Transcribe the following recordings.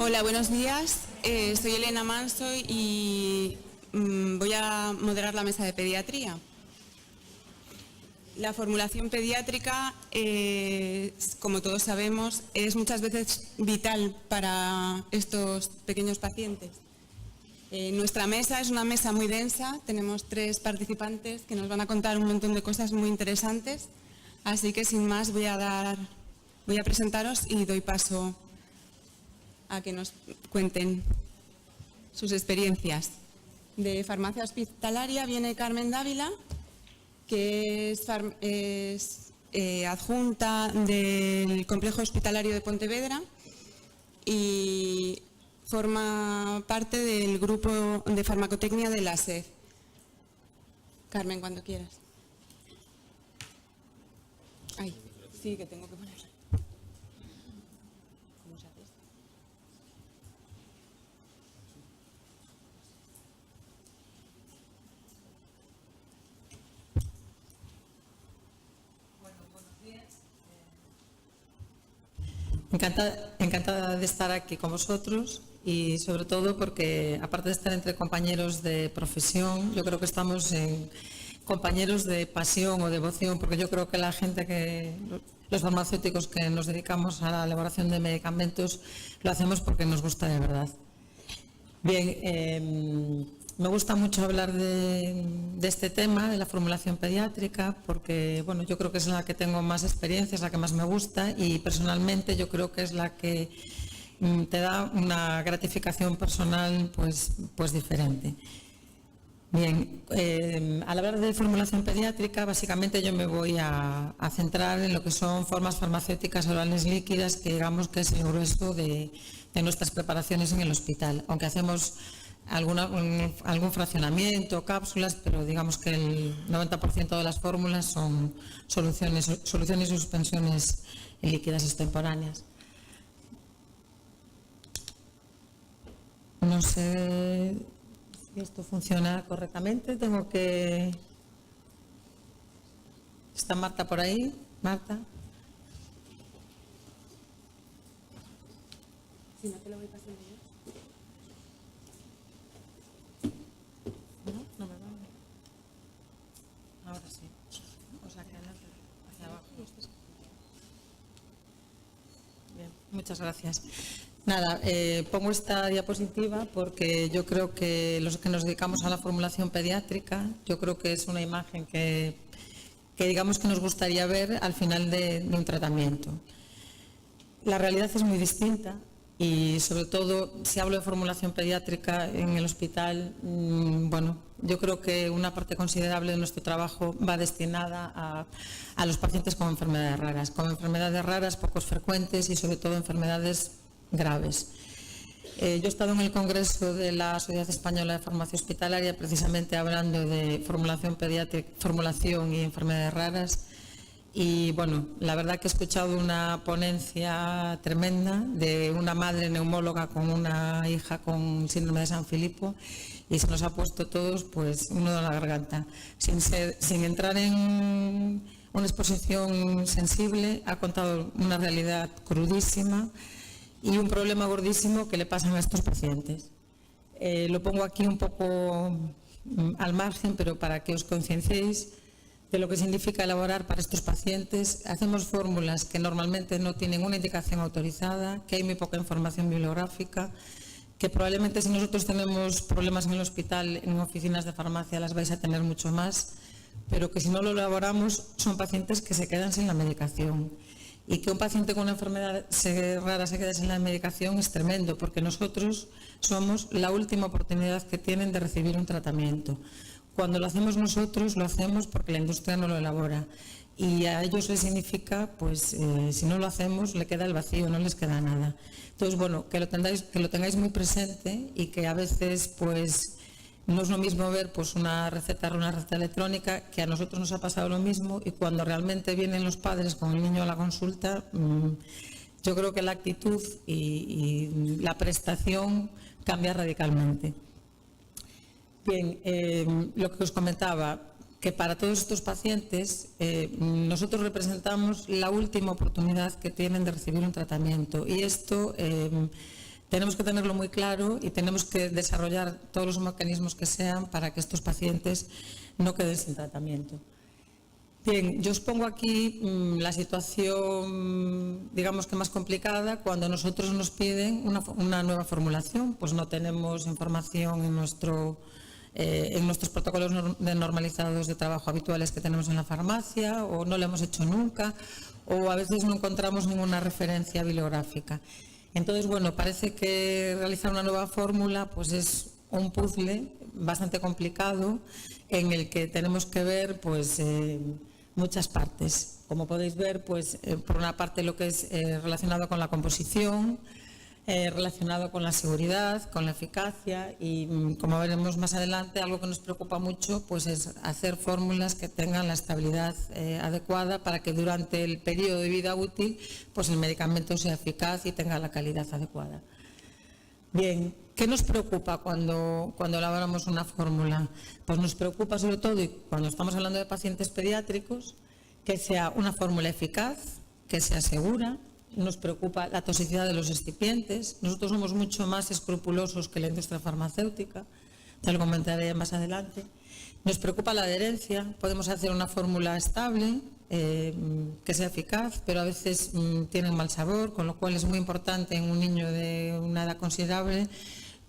Hola, buenos días. Soy Elena Manso y voy a moderar la mesa de pediatría. La formulación pediátrica, como todos sabemos, es muchas veces vital para estos pequeños pacientes. Nuestra mesa es una mesa muy densa, tenemos 3 participantes que nos van a contar un montón de cosas muy interesantes, así que sin más voy a presentaros y doy paso a que nos cuenten sus experiencias. De farmacia hospitalaria viene Carmen Dávila, que es adjunta del complejo hospitalario de Pontevedra y forma parte del grupo de farmacotecnia de la SED. Carmen, cuando quieras. Ay, sí, que tengo que ponerla. ¿Cómo se hace esto? Bueno, buenos días. Encantada de estar aquí con vosotros y sobre todo porque, aparte de estar entre compañeros de profesión, yo creo que estamos en compañeros de pasión o devoción, porque yo creo que la gente los farmacéuticos que nos dedicamos a la elaboración de medicamentos lo hacemos porque nos gusta de verdad. Bien, me gusta mucho hablar de este tema, de la formulación pediátrica, porque bueno, yo creo que es la que tengo más experiencia, es la que más me gusta y personalmente yo creo que es la que te da una gratificación personal pues diferente. Bien, al hablar de formulación pediátrica, básicamente yo me voy a centrar en lo que son formas farmacéuticas orales líquidas, que digamos que es el grueso de nuestras preparaciones en el hospital, aunque hacemos algún fraccionamiento, cápsulas, pero digamos que el 90% de las fórmulas son soluciones y suspensiones líquidas extemporáneas. No sé si esto funciona correctamente. Tengo que... ¿Está Marta por ahí? Marta. Si no, te lo voy pasando yo. No me va. Ahora sí. O sea, que adelante, hacia abajo. Bien, muchas gracias. Nada, pongo esta diapositiva porque yo creo que los que nos dedicamos a la formulación pediátrica, yo creo que es una imagen que digamos que nos gustaría ver al final de un tratamiento. La realidad es muy distinta y sobre todo si hablo de formulación pediátrica en el hospital, bueno, yo creo que una parte considerable de nuestro trabajo va destinada a los pacientes con enfermedades raras pocos frecuentes y sobre todo enfermedades graves. Yo he estado en el Congreso de la Sociedad Española de Farmacia Hospitalaria precisamente hablando de formulación pediátrica, formulación y enfermedades raras y bueno, la verdad que he escuchado una ponencia tremenda de una madre neumóloga con una hija con síndrome de San Filipo y se nos ha puesto todos pues un nudo en la garganta. Sin entrar en una exposición sensible, ha contado una realidad crudísima y un problema gordísimo que le pasan a estos pacientes. Lo pongo aquí un poco al margen, pero para que os concienciéis de lo que significa elaborar para estos pacientes. Hacemos fórmulas que normalmente no tienen una indicación autorizada, que hay muy poca información bibliográfica, que probablemente si nosotros tenemos problemas en el hospital, en oficinas de farmacia las vais a tener mucho más, pero que si no lo elaboramos son pacientes que se quedan sin la medicación. Y que un paciente con una enfermedad rara se quede sin la medicación es tremendo, porque nosotros somos la última oportunidad que tienen de recibir un tratamiento. Cuando lo hacemos nosotros, lo hacemos porque la industria no lo elabora. Y a ellos les significa, pues, si no lo hacemos, le queda el vacío, no les queda nada. Entonces, bueno, que lo tengáis muy presente y que a veces, pues, no es lo mismo ver pues una receta electrónica, que a nosotros nos ha pasado lo mismo, y cuando realmente vienen los padres con el niño a la consulta, yo creo que la actitud y la prestación cambia radicalmente. Bien, lo que os comentaba, que para todos estos pacientes nosotros representamos la última oportunidad que tienen de recibir un tratamiento y esto tenemos que tenerlo muy claro y tenemos que desarrollar todos los mecanismos que sean para que estos pacientes no queden sin tratamiento. Bien, yo os pongo aquí la situación, digamos que más complicada, cuando nosotros nos piden una nueva formulación, pues no tenemos información en nuestros protocolos normalizados de trabajo habituales que tenemos en la farmacia, o no lo hemos hecho nunca, o a veces no encontramos ninguna referencia bibliográfica. Entonces, bueno, parece que realizar una nueva fórmula pues es un puzzle bastante complicado en el que tenemos que ver pues muchas partes. Como podéis ver, pues por una parte lo que es relacionado con la composición, relacionado con la seguridad, con la eficacia y, como veremos más adelante, algo que nos preocupa mucho pues es hacer fórmulas que tengan la estabilidad adecuada para que durante el periodo de vida útil pues el medicamento sea eficaz y tenga la calidad adecuada. Bien, ¿qué nos preocupa cuando elaboramos una fórmula? Pues nos preocupa sobre todo, y cuando estamos hablando de pacientes pediátricos, que sea una fórmula eficaz, que sea segura. Nos preocupa la toxicidad de los excipientes. Nosotros somos mucho más escrupulosos que la industria farmacéutica, ya lo comentaré más adelante. Nos preocupa la adherencia. Podemos hacer una fórmula estable, que sea eficaz, pero a veces tiene mal sabor, con lo cual es muy importante en un niño de una edad considerable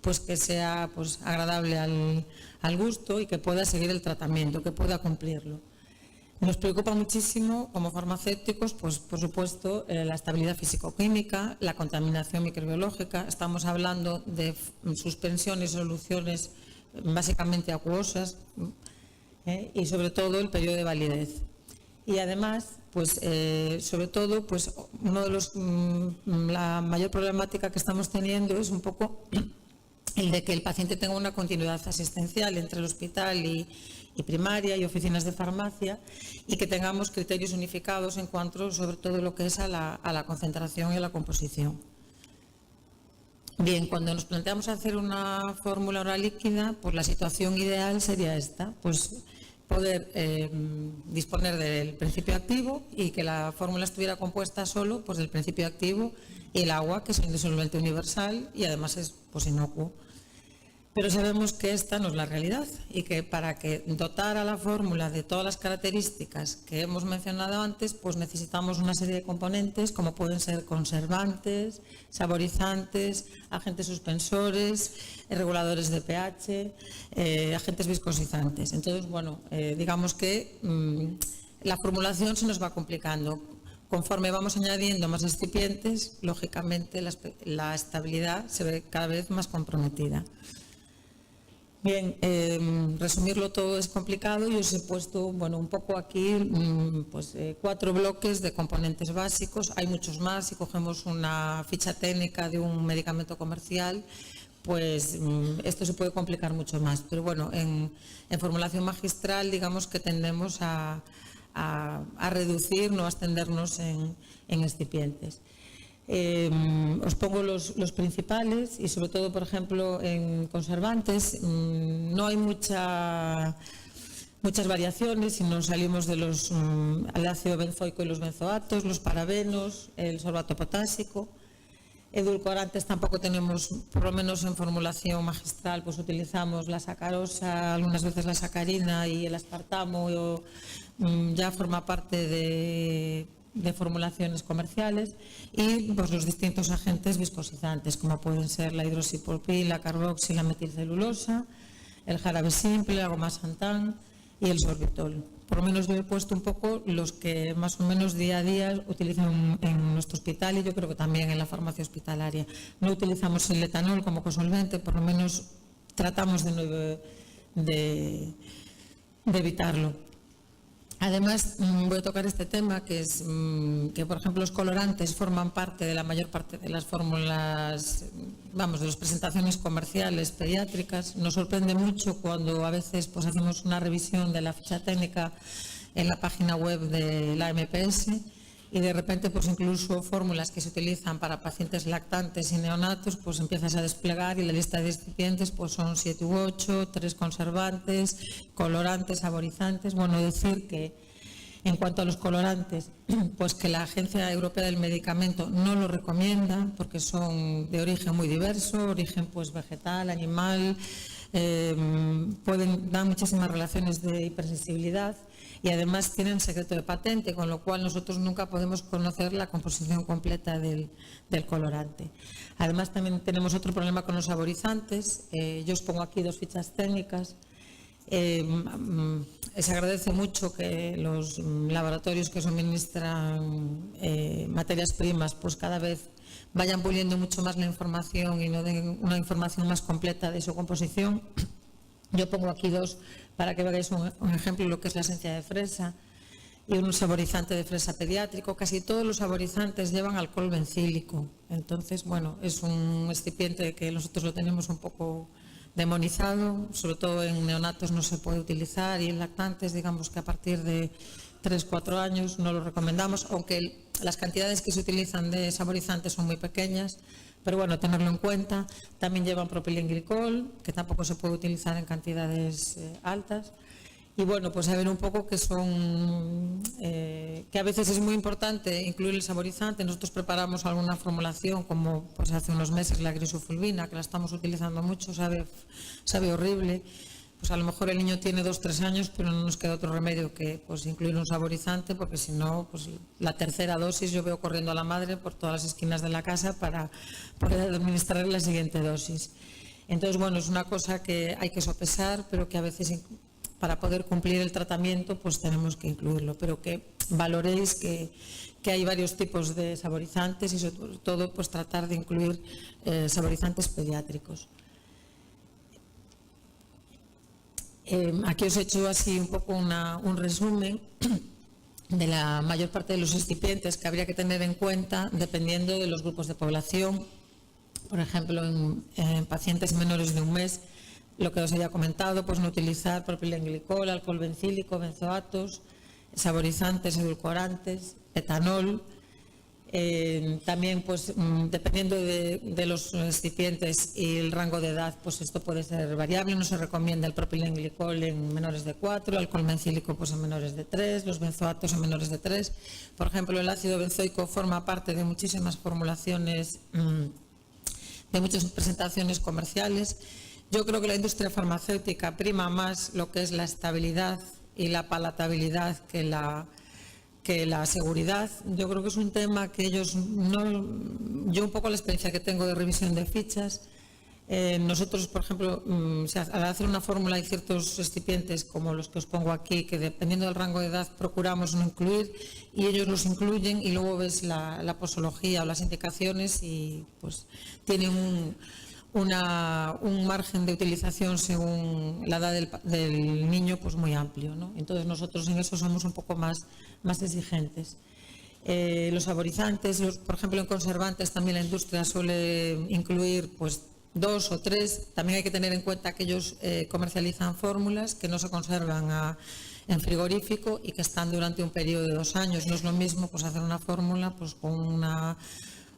pues que sea pues agradable al gusto y que pueda seguir el tratamiento, que pueda cumplirlo. Nos preocupa muchísimo, como farmacéuticos, pues por supuesto, la estabilidad físico-química, la contaminación microbiológica. Estamos hablando de suspensiones, soluciones básicamente acuosas y sobre todo el periodo de validez. Y además, pues sobre todo, pues la mayor problemática que estamos teniendo es un poco el de que el paciente tenga una continuidad asistencial entre el hospital y primaria y oficinas de farmacia, y que tengamos criterios unificados en cuanto sobre todo lo que es a la concentración y a la composición. Bien, cuando nos planteamos hacer una fórmula oral líquida, pues la situación ideal sería esta, pues poder disponer del principio activo y que la fórmula estuviera compuesta solo pues del principio activo y el agua, que es un disolvente universal y además es pues inocuo. Pero sabemos que esta no es la realidad y que para que dotar a la fórmula de todas las características que hemos mencionado antes, pues necesitamos una serie de componentes como pueden ser conservantes, saborizantes, agentes suspensores, reguladores de pH, agentes viscosizantes. Entonces, bueno, digamos que la formulación se nos va complicando. Conforme vamos añadiendo más excipientes, lógicamente la estabilidad se ve cada vez más comprometida. Bien, resumirlo todo es complicado y os he puesto bueno, un poco aquí pues, 4 bloques de componentes básicos. Hay muchos más. Si cogemos una ficha técnica de un medicamento comercial, pues esto se puede complicar mucho más. Pero bueno, en formulación magistral digamos que tendemos a reducir, no a extendernos en excipientes. Os pongo los principales y sobre todo, por ejemplo, en conservantes no hay muchas variaciones si nos salimos de el ácido benzoico y los benzoatos, los parabenos, el sorbato potásico. Edulcorantes tampoco tenemos, por lo menos en formulación magistral, pues utilizamos la sacarosa, algunas veces la sacarina y el aspartamo ya forma parte de formulaciones comerciales, y pues los distintos agentes viscosizantes como pueden ser la hidroxipropil, la carboxil, la metilcelulosa, el jarabe simple, la goma santán y el sorbitol. Por lo menos yo he puesto un poco los que más o menos día a día utilizan en nuestro hospital y yo creo que también en la farmacia hospitalaria. No utilizamos el etanol como cosolvente, por lo menos tratamos de evitarlo. Además, voy a tocar este tema que es que, por ejemplo, los colorantes forman parte de la mayor parte de las fórmulas, vamos, de las presentaciones comerciales pediátricas. Nos sorprende mucho cuando a veces pues, hacemos una revisión de la ficha técnica en la página web de la MPS y de repente pues incluso fórmulas que se utilizan para pacientes lactantes y neonatos pues empiezas a desplegar y la lista de excipientes pues son 7 u 8, 3 conservantes, colorantes, saborizantes. Bueno, decir que En cuanto a los colorantes, pues que la Agencia Europea del Medicamento no lo recomienda porque son de origen muy diverso, origen pues vegetal, animal, dan muchísimas relaciones de hipersensibilidad y además tienen secreto de patente, con lo cual nosotros nunca podemos conocer la composición completa del colorante. Además también tenemos otro problema con los saborizantes. Yo os pongo aquí 2 fichas técnicas. Se agradece mucho que los laboratorios que suministran materias primas pues cada vez vayan puliendo mucho más la información y nos den una información más completa de su composición. Yo pongo aquí 2 para que veáis un ejemplo de lo que es la esencia de fresa y un saborizante de fresa pediátrico. Casi todos los saborizantes llevan alcohol bencílico. Entonces, bueno, es un excipiente que nosotros lo tenemos un poco demonizado, sobre todo en neonatos no se puede utilizar y en lactantes, digamos que a partir de 3-4 años no lo recomendamos, aunque las cantidades que se utilizan de saborizantes son muy pequeñas, pero bueno, tenerlo en cuenta. También llevan propilenglicol, que tampoco se puede utilizar en cantidades altas. Y bueno, pues a ver un poco que son, que a veces es muy importante incluir el saborizante. Nosotros preparamos alguna formulación, como pues hace unos meses la grisofulvina, que la estamos utilizando mucho, sabe horrible. Pues a lo mejor el niño tiene 2-3 años, pero no nos queda otro remedio que pues incluir un saborizante, porque si no, pues la tercera dosis yo veo corriendo a la madre por todas las esquinas de la casa para poder administrar la siguiente dosis. Entonces, bueno, es una cosa que hay que sopesar, pero que a veces para poder cumplir el tratamiento pues tenemos que incluirlo, pero que valoréis que hay varios tipos de saborizantes y sobre todo pues tratar de incluir saborizantes pediátricos. Aquí os he hecho así un poco un resumen de la mayor parte de los excipientes que habría que tener en cuenta dependiendo de los grupos de población. Por ejemplo, en pacientes menores de 1 mes, lo que os había comentado, pues no utilizar propilenglicol, alcohol bencílico, benzoatos, saborizantes, edulcorantes, etanol. También, pues dependiendo de los excipientes y el rango de edad, pues esto puede ser variable. No se recomienda el propilenglicol en menores de 4, el alcohol bencílico pues en menores de 3, los benzoatos en menores de 3. Por ejemplo, el ácido benzoico forma parte de muchísimas formulaciones, de muchas presentaciones comerciales. Yo creo que la industria farmacéutica prima más lo que es la estabilidad y la palatabilidad que la seguridad. Yo creo que es un tema que ellos no... Yo un poco la experiencia que tengo de revisión de fichas, nosotros, por ejemplo, al hacer una fórmula hay ciertos excipientes como los que os pongo aquí, que dependiendo del rango de edad procuramos no incluir y ellos los incluyen y luego ves la posología o las indicaciones y pues tienen un margen de utilización según la edad del niño pues muy amplio, ¿no? Entonces nosotros en eso somos un poco más exigentes. Los saborizantes, por ejemplo en conservantes también la industria suele incluir pues 2 o 3. También hay que tener en cuenta que ellos comercializan fórmulas que no se conservan en frigorífico y que están durante un periodo de 2 años. No es lo mismo pues hacer una fórmula pues con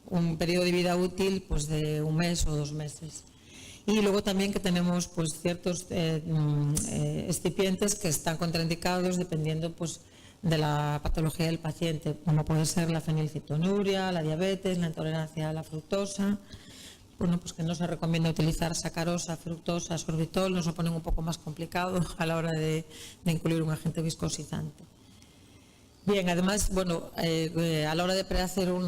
un periodo de vida útil pues de 1 mes o 2 meses. Y luego también que tenemos pues ciertos excipientes que están contraindicados dependiendo pues de la patología del paciente, como puede ser la fenilcetonuria, la diabetes, la intolerancia a la fructosa. Bueno, pues que no se recomienda utilizar sacarosa, fructosa, sorbitol, nos lo ponen un poco más complicado a la hora de incluir un agente viscosizante. Bien, además, bueno, a la hora de prehacer un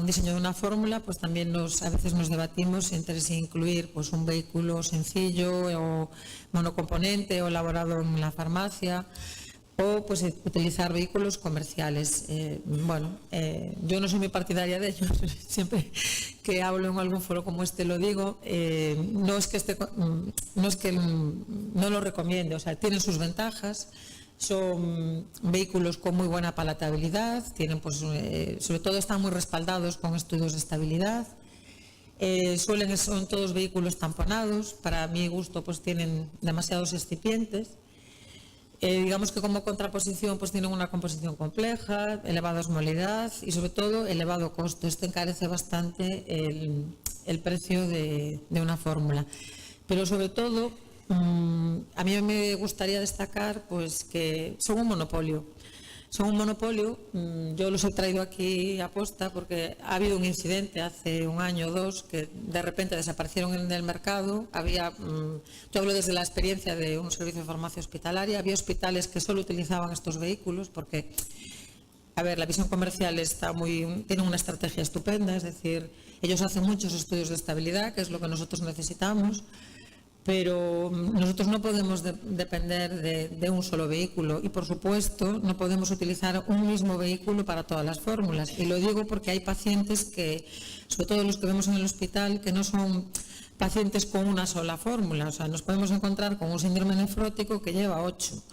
diseño de una fórmula, pues también a veces nos debatimos entre si incluir pues un vehículo sencillo o monocomponente o elaborado en la farmacia o pues utilizar vehículos comerciales. Yo no soy muy partidaria de ellos, siempre que hablo en algún foro como este lo digo, no es que no lo recomiende, o sea, tienen sus ventajas. Son vehículos con muy buena palatabilidad, tienen pues, sobre todo están muy respaldados con estudios de estabilidad. Son todos vehículos tamponados, para mi gusto pues tienen demasiados excipientes. Digamos que como contraposición pues tienen una composición compleja, elevada osmolaridad y sobre todo elevado costo. Esto encarece bastante el precio de una fórmula. Pero sobre todo a mí me gustaría destacar pues que son un monopolio. son un monopolio. Yo los he traído aquí a posta porque ha habido un incidente hace un año o dos que de repente desaparecieron en el mercado. Yo hablo desde la experiencia de un servicio de farmacia hospitalaria. Había hospitales que solo utilizaban estos vehículos porque, a ver, la visión comercial tiene una estrategia estupenda, es decir, ellos hacen muchos estudios de estabilidad, que es lo que nosotros necesitamos, pero nosotros no podemos depender de un solo vehículo y, por supuesto, no podemos utilizar un mismo vehículo para todas las fórmulas. Y lo digo porque hay pacientes que, sobre todo los que vemos en el hospital, que no son pacientes con una sola fórmula. O sea, nos podemos encontrar con un síndrome nefrótico que lleva 8,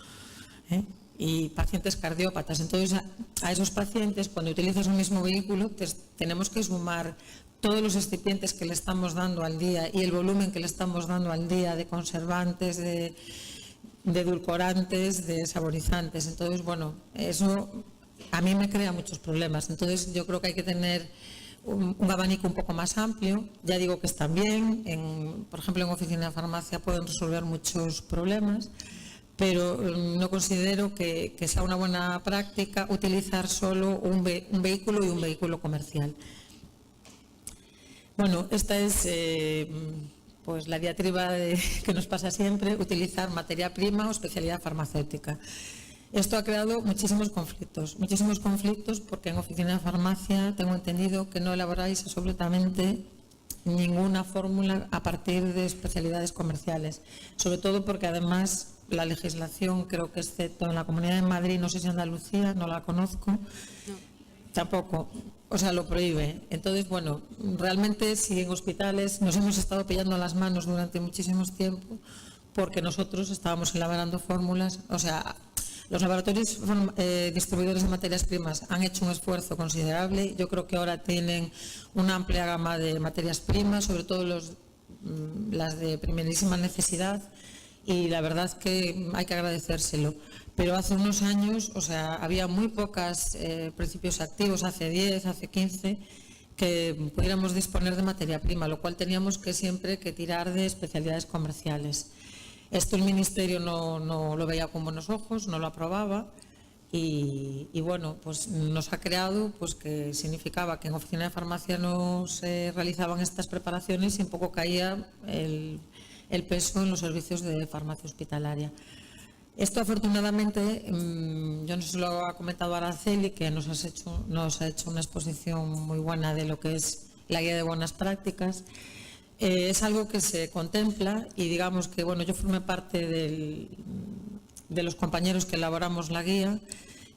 y pacientes cardiópatas. Entonces, a esos pacientes, cuando utilizas un mismo vehículo, tenemos que sumar todos los excipientes que le estamos dando al día y el volumen que le estamos dando al día de conservantes, de edulcorantes, de saborizantes. Entonces, bueno, eso a mí me crea muchos problemas. Entonces, yo creo que hay que tener un abanico un poco más amplio. Ya digo que están bien, por ejemplo, en oficina de farmacia pueden resolver muchos problemas, pero no considero que sea una buena práctica utilizar solo un vehículo y un vehículo comercial. Bueno, esta es pues la diatriba que nos pasa siempre, utilizar materia prima o especialidad farmacéutica. Esto ha creado muchísimos conflictos porque en oficina de farmacia tengo entendido que no elaboráis absolutamente ninguna fórmula a partir de especialidades comerciales, sobre todo porque además la legislación, creo que excepto en la Comunidad de Madrid, no sé si Andalucía, no la conozco, tampoco, o sea, lo prohíbe. Entonces, bueno, realmente si en hospitales nos hemos estado pillando las manos durante muchísimos tiempos porque nosotros estábamos elaborando fórmulas, o sea, los laboratorios distribuidores de materias primas han hecho un esfuerzo considerable. Yo creo que ahora tienen una amplia gama de materias primas, sobre todo las de primerísima necesidad, y la verdad es que hay que agradecérselo. Pero hace unos años, o sea, había muy pocos principios activos, hace 10, hace 15, que pudiéramos disponer de materia prima, lo cual teníamos que siempre que tirar de especialidades comerciales. Esto el Ministerio no lo veía con buenos ojos, no lo aprobaba y bueno, pues nos ha creado pues que significaba que en oficina de farmacia no se realizaban estas preparaciones y un poco caía el peso en los servicios de farmacia hospitalaria. Esto afortunadamente, yo no sé si lo ha comentado Araceli, que nos ha hecho una exposición muy buena de lo que es la guía de buenas prácticas. Es algo que se contempla y digamos que, bueno, yo formé parte de los compañeros que elaboramos la guía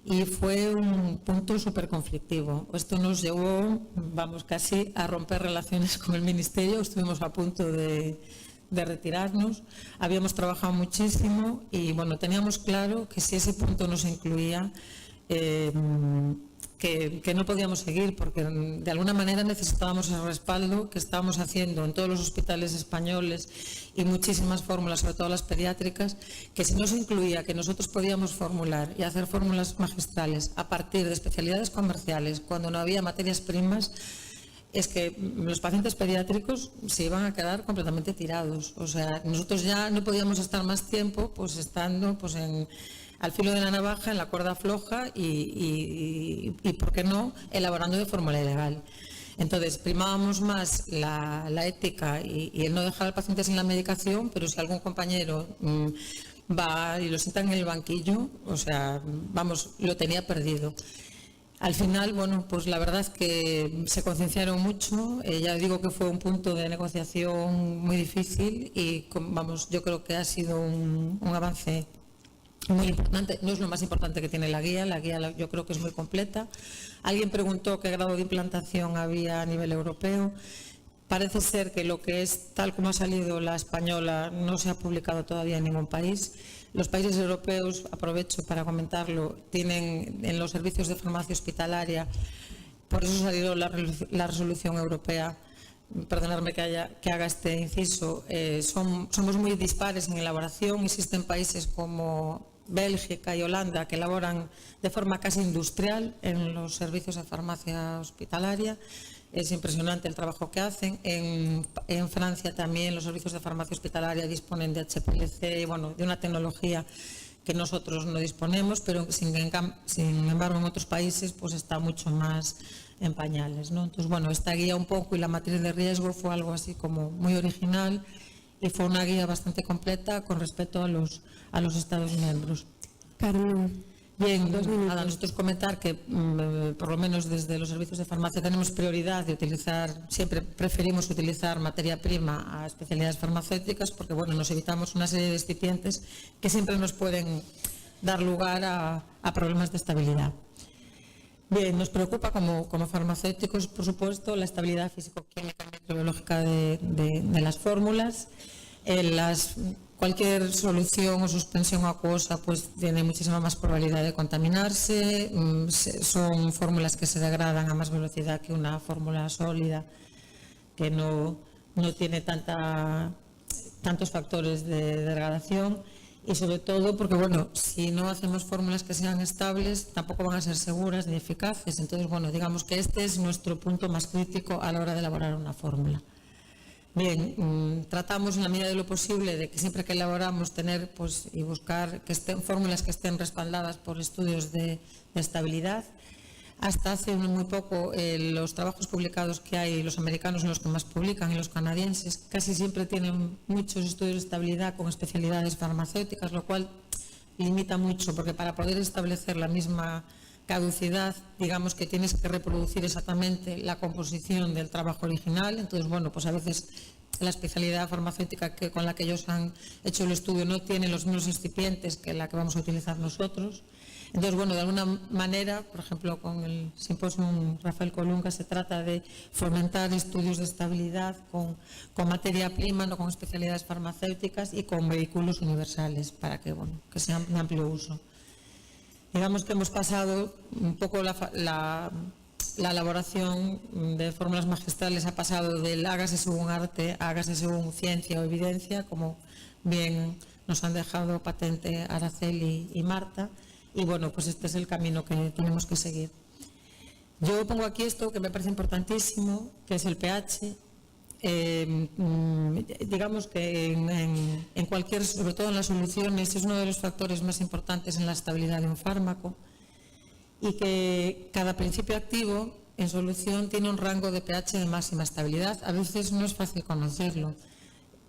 y fue un punto súper conflictivo. Esto nos llevó, vamos, casi a romper relaciones con el Ministerio, estuvimos a punto de retirarnos, habíamos trabajado muchísimo y, bueno, teníamos claro que si ese punto no se incluía, que no podíamos seguir porque de alguna manera necesitábamos el respaldo que estábamos haciendo en todos los hospitales españoles y muchísimas fórmulas, sobre todo las pediátricas, que si no se incluía que nosotros podíamos formular y hacer fórmulas magistrales a partir de especialidades comerciales cuando no había materias primas, es que los pacientes pediátricos se iban a quedar completamente tirados. O sea, nosotros ya no podíamos estar más tiempo pues estando pues al filo de la navaja, en la cuerda floja y ¿por qué no?, elaborando de fórmula ilegal. Entonces, primábamos más la ética y el no dejar al paciente sin la medicación, pero si algún compañero va y lo sienta en el banquillo, o sea, vamos, lo tenía perdido. Al final, bueno, pues la verdad es que se concienciaron mucho. Ya digo que fue un punto de negociación muy difícil y, vamos, yo creo que ha sido un avance muy importante. No es lo más importante que tiene la guía yo creo que es muy completa. Alguien preguntó qué grado de implantación había a nivel europeo. Parece ser que lo que es tal como ha salido la española no se ha publicado todavía en ningún país. Los países europeos, aprovecho para comentarlo, tienen en los servicios de farmacia hospitalaria, por eso ha salido la resolución europea, perdonadme que haga este inciso, somos muy dispares en elaboración. Existen países como Bélgica y Holanda que elaboran de forma casi industrial en los servicios de farmacia hospitalaria. Es impresionante el trabajo que hacen. En Francia también los servicios de farmacia hospitalaria disponen de HPLC, bueno, de una tecnología que nosotros no disponemos, pero sin embargo en otros países pues está mucho más en pañales, ¿no? Entonces, bueno, esta guía un poco y la matriz de riesgo fue algo así como muy original y fue una guía bastante completa con respecto a los Estados miembros. Carmen. Bien, nada, nosotros comentar que por lo menos desde los servicios de farmacia tenemos prioridad de utilizar, siempre preferimos utilizar materia prima a especialidades farmacéuticas porque, bueno, nos evitamos una serie de excipientes que siempre nos pueden dar lugar a problemas de estabilidad. Bien, nos preocupa como farmacéuticos, por supuesto, la estabilidad físico-química y microbiológica de las fórmulas. Cualquier solución o suspensión acuosa pues tiene muchísima más probabilidad de contaminarse, son fórmulas que se degradan a más velocidad que una fórmula sólida que no tiene tantos factores de degradación y sobre todo porque, bueno, si no hacemos fórmulas que sean estables tampoco van a ser seguras ni eficaces. Entonces, bueno, digamos que este es nuestro punto más crítico a la hora de elaborar una fórmula. Bien, tratamos en la medida de lo posible de que siempre que elaboramos tener pues, y buscar que estén fórmulas que estén respaldadas por estudios de estabilidad. Hasta hace muy poco los trabajos publicados que hay, los americanos son los que más publican y los canadienses, casi siempre tienen muchos estudios de estabilidad con especialidades farmacéuticas, lo cual limita mucho porque para poder establecer la misma caducidad, digamos que tienes que reproducir exactamente la composición del trabajo original. Entonces, bueno, pues a veces la especialidad farmacéutica con la que ellos han hecho el estudio no tiene los mismos excipientes que la que vamos a utilizar nosotros. Entonces, bueno, de alguna manera, por ejemplo, con el Simposium Rafael Colunga se trata de fomentar estudios de estabilidad con materia prima, no con especialidades farmacéuticas y con vehículos universales para que, bueno, que sean de amplio uso. Digamos que hemos pasado un poco la elaboración de fórmulas magistrales, ha pasado del hágase según arte a hágase según ciencia o evidencia, como bien nos han dejado patente Araceli y Marta, y bueno, pues este es el camino que tenemos que seguir. Yo pongo aquí esto que me parece importantísimo, que es el pH. Digamos que en cualquier, sobre todo en las soluciones, es uno de los factores más importantes en la estabilidad de un fármaco y que cada principio activo en solución tiene un rango de pH de máxima estabilidad. A veces no es fácil conocerlo,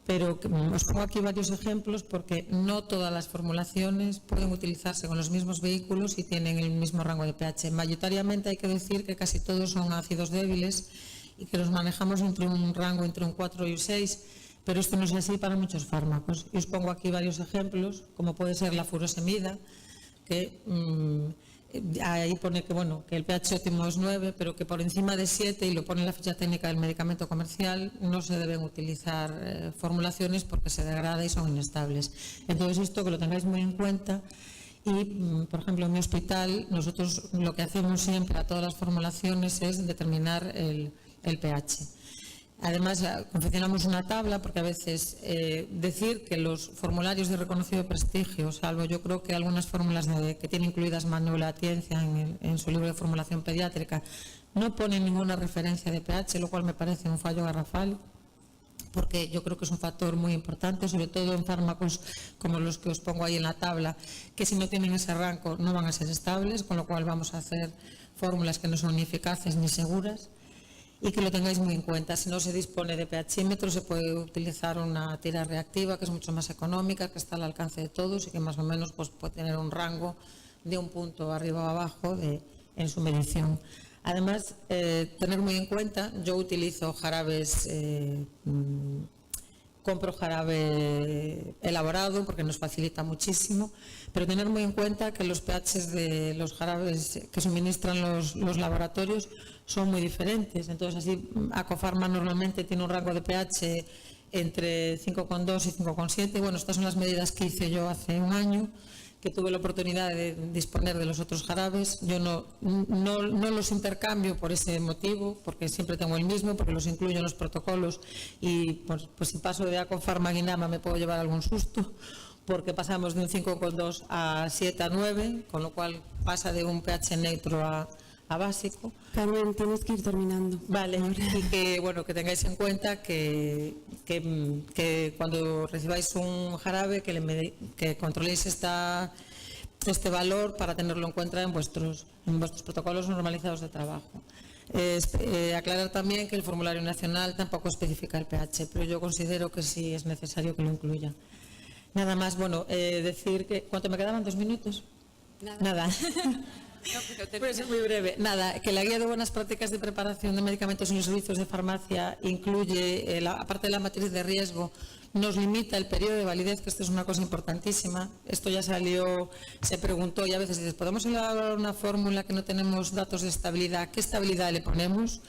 pero os pongo aquí varios ejemplos porque no todas las formulaciones pueden utilizarse con los mismos vehículos y tienen el mismo rango de pH. Mayoritariamente hay que decir que casi todos son ácidos débiles y que los manejamos entre un rango entre un 4 y un 6, pero esto no es así para muchos fármacos. Y os pongo aquí varios ejemplos, como puede ser la furosemida, que ahí pone que, bueno, que el pH óptimo es 9, pero que por encima de 7, y lo pone en la ficha técnica del medicamento comercial, no se deben utilizar formulaciones porque se degrada y son inestables. Entonces, esto que lo tengáis muy en cuenta. Y, por ejemplo, en mi hospital, nosotros lo que hacemos siempre a todas las formulaciones es determinar el pH. Además, confeccionamos una tabla porque a veces decir que los formularios de reconocido prestigio, salvo yo creo que algunas fórmulas que tienen incluidas Manuel Atienza en su libro de formulación pediátrica, no ponen ninguna referencia de pH, lo cual me parece un fallo garrafal, porque yo creo que es un factor muy importante, sobre todo en fármacos como los que os pongo ahí en la tabla, que si no tienen ese rango no van a ser estables, con lo cual vamos a hacer fórmulas que no son ni eficaces ni seguras. Y que lo tengáis muy en cuenta. Si no se dispone de pHímetro, se puede utilizar una tira reactiva que es mucho más económica, que está al alcance de todos y que más o menos pues, puede tener un rango de un punto arriba o abajo en su medición. Además, tener muy en cuenta, yo utilizo jarabes, compro jarabe elaborado porque nos facilita muchísimo, pero tener muy en cuenta que los pHs de los jarabes que suministran los laboratorios son muy diferentes. Entonces, así, Acofarma normalmente tiene un rango de pH entre 5,2 y 5,7. Bueno, estas son las medidas que hice yo hace un año, que tuve la oportunidad de disponer de los otros jarabes. Yo no los intercambio por ese motivo, porque siempre tengo el mismo, porque los incluyo en los protocolos y pues si paso de Acofarma a Guinama me puedo llevar algún susto, porque pasamos de un 5,2 a 7 a 9, con lo cual pasa de un pH neutro a básico. Carmen, tienes que ir terminando. Vale, y que, bueno, que tengáis en cuenta que cuando recibáis un jarabe que controléis esta este valor para tenerlo en cuenta en vuestros protocolos normalizados de trabajo. Aclarar también que el formulario nacional tampoco especifica el pH, pero yo considero que sí es necesario que lo incluya. Nada más, bueno, decir que... ¿Cuánto me quedaban? ¿2 minutos? Nada. Puede ser muy breve. Nada, que la guía de buenas prácticas de preparación de medicamentos en los servicios de farmacia incluye, aparte de la matriz de riesgo, nos limita el periodo de validez, que esto es una cosa importantísima. Esto ya salió, se preguntó y a veces dices, ¿podemos elaborar una fórmula que no tenemos datos de estabilidad? ¿Qué estabilidad le ponemos?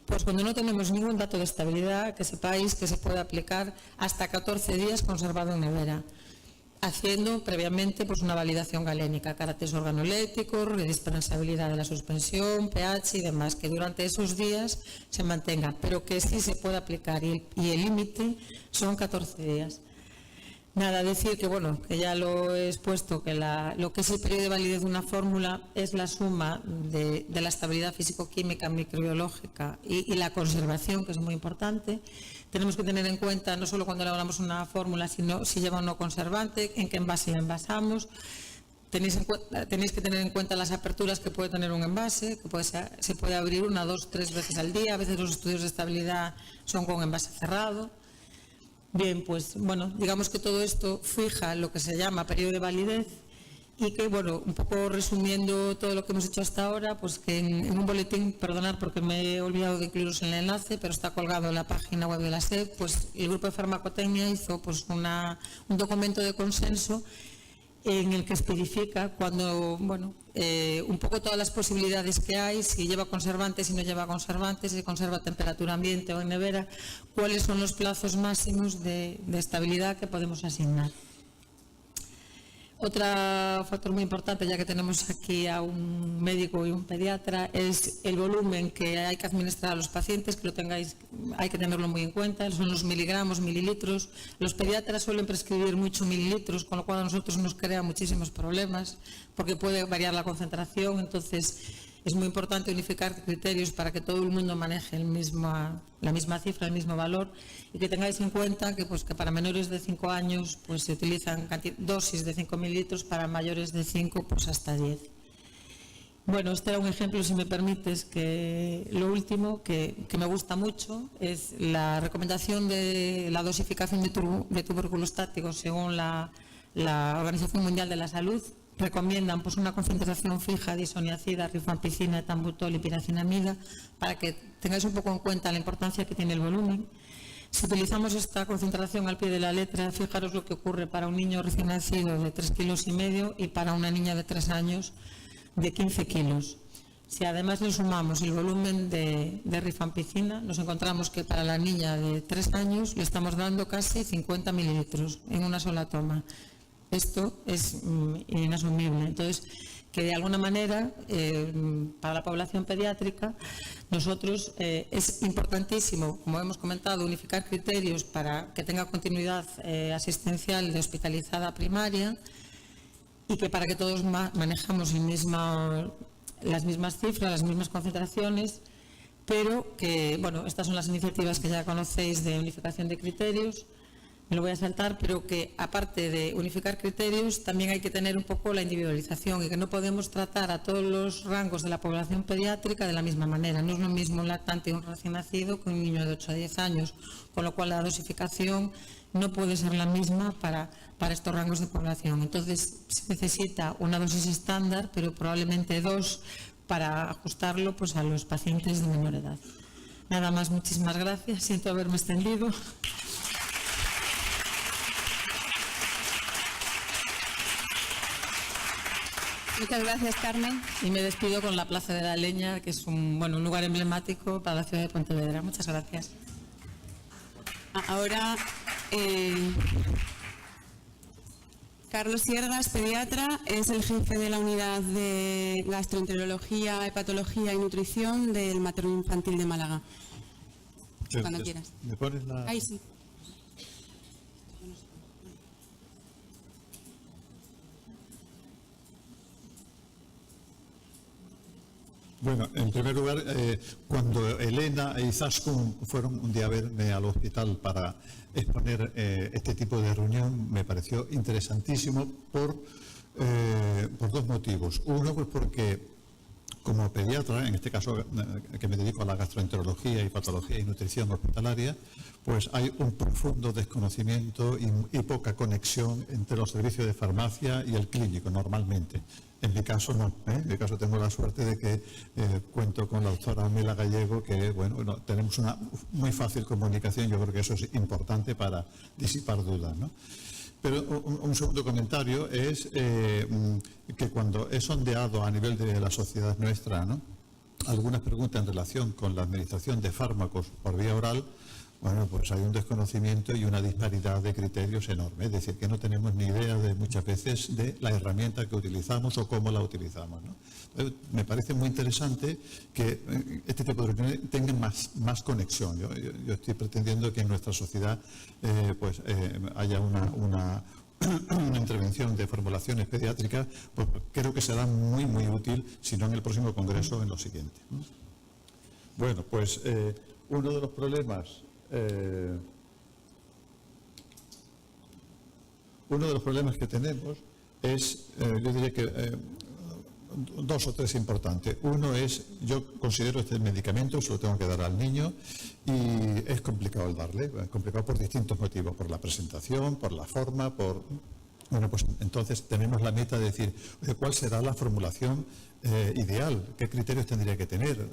Pues cuando no tenemos ningún dato de estabilidad, que sepáis que se puede aplicar hasta 14 días conservado en nevera, haciendo previamente pues una validación galénica, caracteres organolépticos, redispensabilidad de la suspensión, pH y demás, que durante esos días se mantenga, pero que sí se puede aplicar y el límite son 14 días. Nada, decir que bueno, que ya lo he expuesto, que lo que es el periodo de validez de una fórmula es la suma de la estabilidad físico-química, microbiológica y la conservación, que es muy importante. Tenemos que tener en cuenta no solo cuando elaboramos una fórmula, sino si lleva o no conservante, en qué envase la envasamos. Tenéis que tener en cuenta las aperturas que puede tener un envase, que se puede abrir 1, 2, 3 veces al día. A veces los estudios de estabilidad son con envase cerrado. Bien, pues bueno, digamos que todo esto fija lo que se llama periodo de validez y que, bueno, un poco resumiendo todo lo que hemos hecho hasta ahora, pues que en un boletín, perdonad porque me he olvidado de incluiros en el enlace, pero está colgado en la página web de la SED, pues el grupo de farmacotecnia hizo pues un documento de consenso en el que especifica cuando, bueno, un poco todas las posibilidades que hay, si lleva conservantes, si no lleva conservantes, si conserva a temperatura ambiente o en nevera, cuáles son los plazos máximos de estabilidad que podemos asignar. Otro factor muy importante, ya que tenemos aquí a un médico y un pediatra, es el volumen que hay que administrar a los pacientes, que lo tengáis, hay que tenerlo muy en cuenta, son los miligramos, mililitros. Los pediatras suelen prescribir mucho mililitros, con lo cual a nosotros nos crea muchísimos problemas, porque puede variar la concentración, entonces es muy importante unificar criterios para que todo el mundo maneje la misma cifra, el mismo valor, y que tengáis en cuenta que para menores de 5 años pues se utilizan dosis de 5 mililitros, para mayores de 5 pues hasta 10. Bueno, este era un ejemplo, si me permites, que lo último que me gusta mucho es la recomendación de la dosificación de tubérculos tácticos según la Organización Mundial de la Salud. Recomiendan pues una concentración fija de isoniazida, rifampicina, etambutol y piracinamida, para que tengáis un poco en cuenta la importancia que tiene el volumen. Si utilizamos esta concentración al pie de la letra, fijaros lo que ocurre para un niño recién nacido de 3,5 kilos y para una niña de 3 años de 15 kilos. Si además le sumamos el volumen de rifampicina, nos encontramos que para la niña de 3 años le estamos dando casi 50 mililitros en una sola toma. Esto es inasumible. Entonces, que de alguna manera, para la población pediátrica, nosotros es importantísimo, como hemos comentado, unificar criterios para que tenga continuidad asistencial de hospitalizada primaria y que para que todos manejamos las mismas cifras, las mismas concentraciones, pero que, bueno, estas son las iniciativas que ya conocéis de unificación de criterios. Me lo voy a saltar, pero que aparte de unificar criterios también hay que tener un poco la individualización y que no podemos tratar a todos los rangos de la población pediátrica de la misma manera. No es lo mismo un lactante y un recién nacido que un niño de 8 a 10 años, con lo cual la dosificación no puede ser la misma para estos rangos de población. Entonces se necesita una dosis estándar, pero probablemente 2 para ajustarlo pues, a los pacientes de menor edad. Nada más, muchísimas gracias. Siento haberme extendido. Muchas gracias, Carmen. Y me despido con la Plaza de la Leña, que es un lugar emblemático para la ciudad de Pontevedra. Muchas gracias. Ahora, Carlos Siergas, pediatra, es el jefe de la unidad de gastroenterología, hepatología y nutrición del Materno Infantil de Málaga. Cuando quieras. ¿Me pones la...? Ahí sí. Bueno, en primer lugar, cuando Elena e Izaskun fueron un día a verme al hospital para exponer este tipo de reunión, me pareció interesantísimo por dos motivos. Uno, pues porque como pediatra, en este caso que me dedico a la gastroenterología y patología y nutrición hospitalaria, pues hay un profundo desconocimiento y poca conexión entre los servicios de farmacia y el clínico normalmente. En mi caso no, en mi caso tengo la suerte de que cuento con la doctora Mela Gallego, que bueno, tenemos una muy fácil comunicación. Yo creo que eso es importante para disipar dudas, ¿no? Pero un segundo comentario es que cuando he sondeado a nivel de la sociedad nuestra, ¿no?, algunas preguntas en relación con la administración de fármacos por vía oral, bueno, pues hay un desconocimiento y una disparidad de criterios enorme. Es decir, que no tenemos ni idea de muchas veces de la herramienta que utilizamos o cómo la utilizamos, ¿no? Me parece muy interesante que este tipo de reuniones tengan más conexión. Yo estoy pretendiendo que en nuestra sociedad haya una intervención de formulaciones pediátricas, pues creo que será muy, muy útil, si no en el próximo congreso, en lo siguiente. Bueno, pues uno de los problemas que tenemos es, yo diría que dos o tres importantes. Uno es, yo considero este medicamento, se lo tengo que dar al niño y es complicado el darle, es complicado por distintos motivos, por la presentación, por la forma, bueno, pues entonces tenemos la meta de decir, ¿cuál será la formulación ideal? ¿Qué criterios tendría que tener?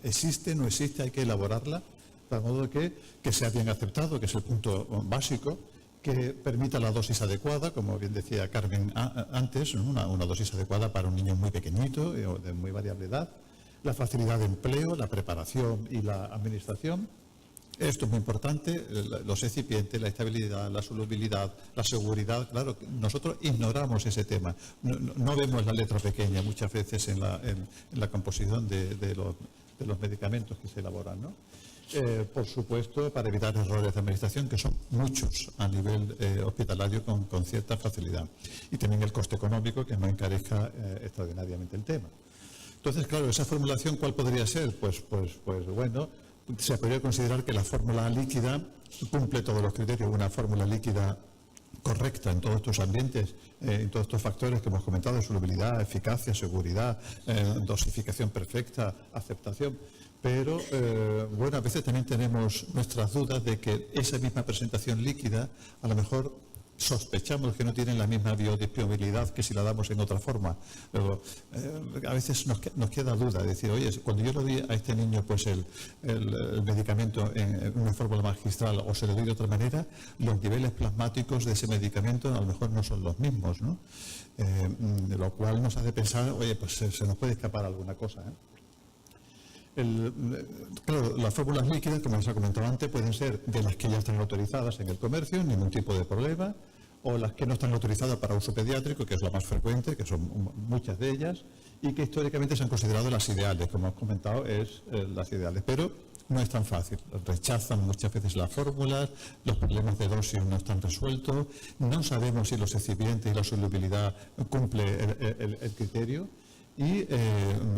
¿Existe, no existe? Hay que elaborarla de modo que sea bien aceptado, que es el punto básico, que permita la dosis adecuada, como bien decía Carmen antes, una dosis adecuada para un niño muy pequeñito, de muy variable edad, la facilidad de empleo, la preparación y la administración. Esto es muy importante, los excipientes, la estabilidad, la solubilidad, la seguridad. Claro, nosotros ignoramos ese tema, no vemos la letra pequeña muchas veces en la composición de los medicamentos que se elaboran, ¿no? Por supuesto, para evitar errores de administración, que son muchos a nivel hospitalario con cierta facilidad. Y también el coste económico, que no encarezca extraordinariamente el tema. Entonces, claro, esa formulación, ¿cuál podría ser? Pues bueno, se podría considerar que la fórmula líquida cumple todos los criterios. Una fórmula líquida correcta en todos estos ambientes, en todos estos factores que hemos comentado, solubilidad, eficacia, seguridad, dosificación perfecta, aceptación. Pero, bueno, a veces también tenemos nuestras dudas de que esa misma presentación líquida, a lo mejor sospechamos que no tiene la misma biodisponibilidad que si la damos en otra forma. Pero, a veces nos queda duda de decir, oye, cuando yo le doy a este niño pues el medicamento en una fórmula magistral o se le doy de otra manera, los niveles plasmáticos de ese medicamento a lo mejor no son los mismos, ¿no? Lo cual nos hace pensar, oye, pues se nos puede escapar alguna cosa, ¿eh? Claro, las fórmulas líquidas, como les he comentado antes, pueden ser de las que ya están autorizadas en el comercio, ningún tipo de problema, o las que no están autorizadas para uso pediátrico, que es la más frecuente, que son muchas de ellas, y que históricamente se han considerado las ideales, como hemos comentado, las ideales. Pero no es tan fácil, rechazan muchas veces las fórmulas, los problemas de dosis no están resueltos, no sabemos si los excipientes y la solubilidad cumple el criterio. Y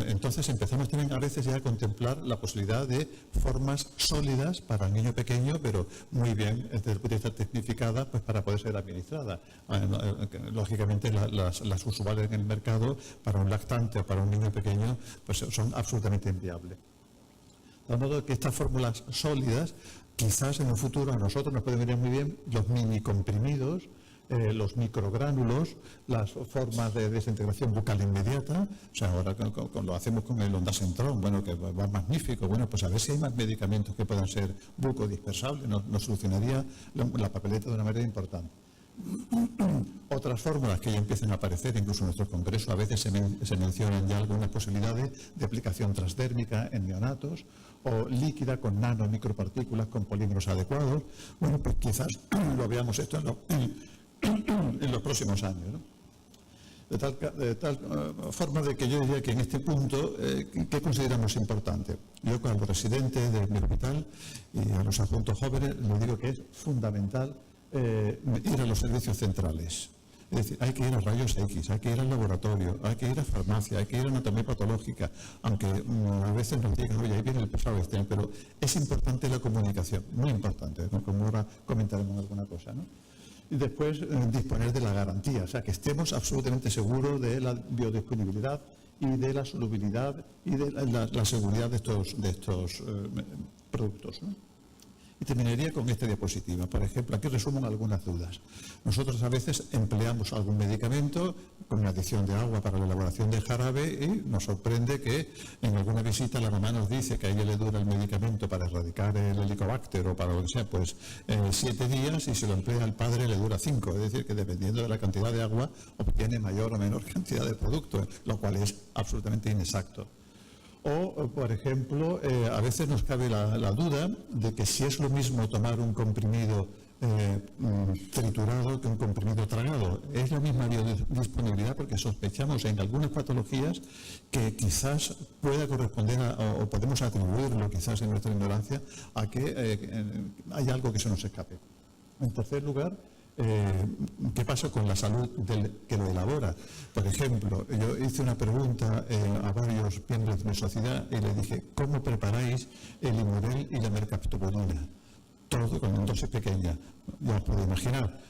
entonces empezamos también a veces ya a contemplar la posibilidad de formas sólidas para el niño pequeño, pero muy bien desde el punto de vista tecnificada, pues para poder ser administrada. Lógicamente las usuales en el mercado para un lactante o para un niño pequeño pues son absolutamente inviables. De modo que estas fórmulas sólidas, quizás en un futuro a nosotros nos pueden venir muy bien los mini comprimidos, los microgránulos, las formas de desintegración bucal inmediata. O sea, ahora lo hacemos con el ondansetron, bueno, que va magnífico. Bueno, pues a ver si hay más medicamentos que puedan ser bucodispersables, nos solucionaría la papeleta de una manera importante. Otras fórmulas que ya empiezan a aparecer, incluso en nuestro congreso, a veces se mencionan ya algunas posibilidades de aplicación transdérmica en neonatos, o líquida con nanomicropartículas con polímeros adecuados. Bueno, pues quizás lo veamos esto en los próximos años, ¿no? De tal forma de que yo diría que en este punto, ¿qué consideramos importante? Yo, como residente de mi hospital y a los adjuntos jóvenes, les digo que es fundamental ir a los servicios centrales. Es decir, hay que ir a rayos X, hay que ir al laboratorio, hay que ir a farmacia, hay que ir a anatomía patológica, aunque a veces nos digan, oye, ahí viene el pesado este, pero es importante la comunicación, muy importante, ¿no? Como ahora comentaremos alguna cosa, ¿no? Y después disponer de la garantía, o sea, que estemos absolutamente seguros de la biodisponibilidad y de la solubilidad y de la seguridad de estos productos, ¿no? Y terminaría con esta diapositiva. Por ejemplo, aquí resumen algunas dudas. Nosotros a veces empleamos algún medicamento con una adición de agua para la elaboración del jarabe y nos sorprende que en alguna visita la mamá nos dice que a ella le dura el medicamento para erradicar el helicobacter o para lo que sea, pues 7 días, y si lo emplea el padre le dura 5. Es decir, que dependiendo de la cantidad de agua obtiene mayor o menor cantidad de producto, lo cual es absolutamente inexacto. O, por ejemplo, a veces nos cabe la duda de que si es lo mismo tomar un comprimido triturado que un comprimido tragado. Es la misma biodisponibilidad, porque sospechamos en algunas patologías que quizás pueda corresponder o podemos atribuirlo quizás en nuestra ignorancia a que hay algo que se nos escape. En tercer lugar, ¿qué pasa con la salud del que lo elabora? Por ejemplo, yo hice una pregunta a varios miembros de mi sociedad y les dije, ¿cómo preparáis el Limurel y la mercaptopurina? Todo con una dosis pequeña. Ya os puedo imaginar.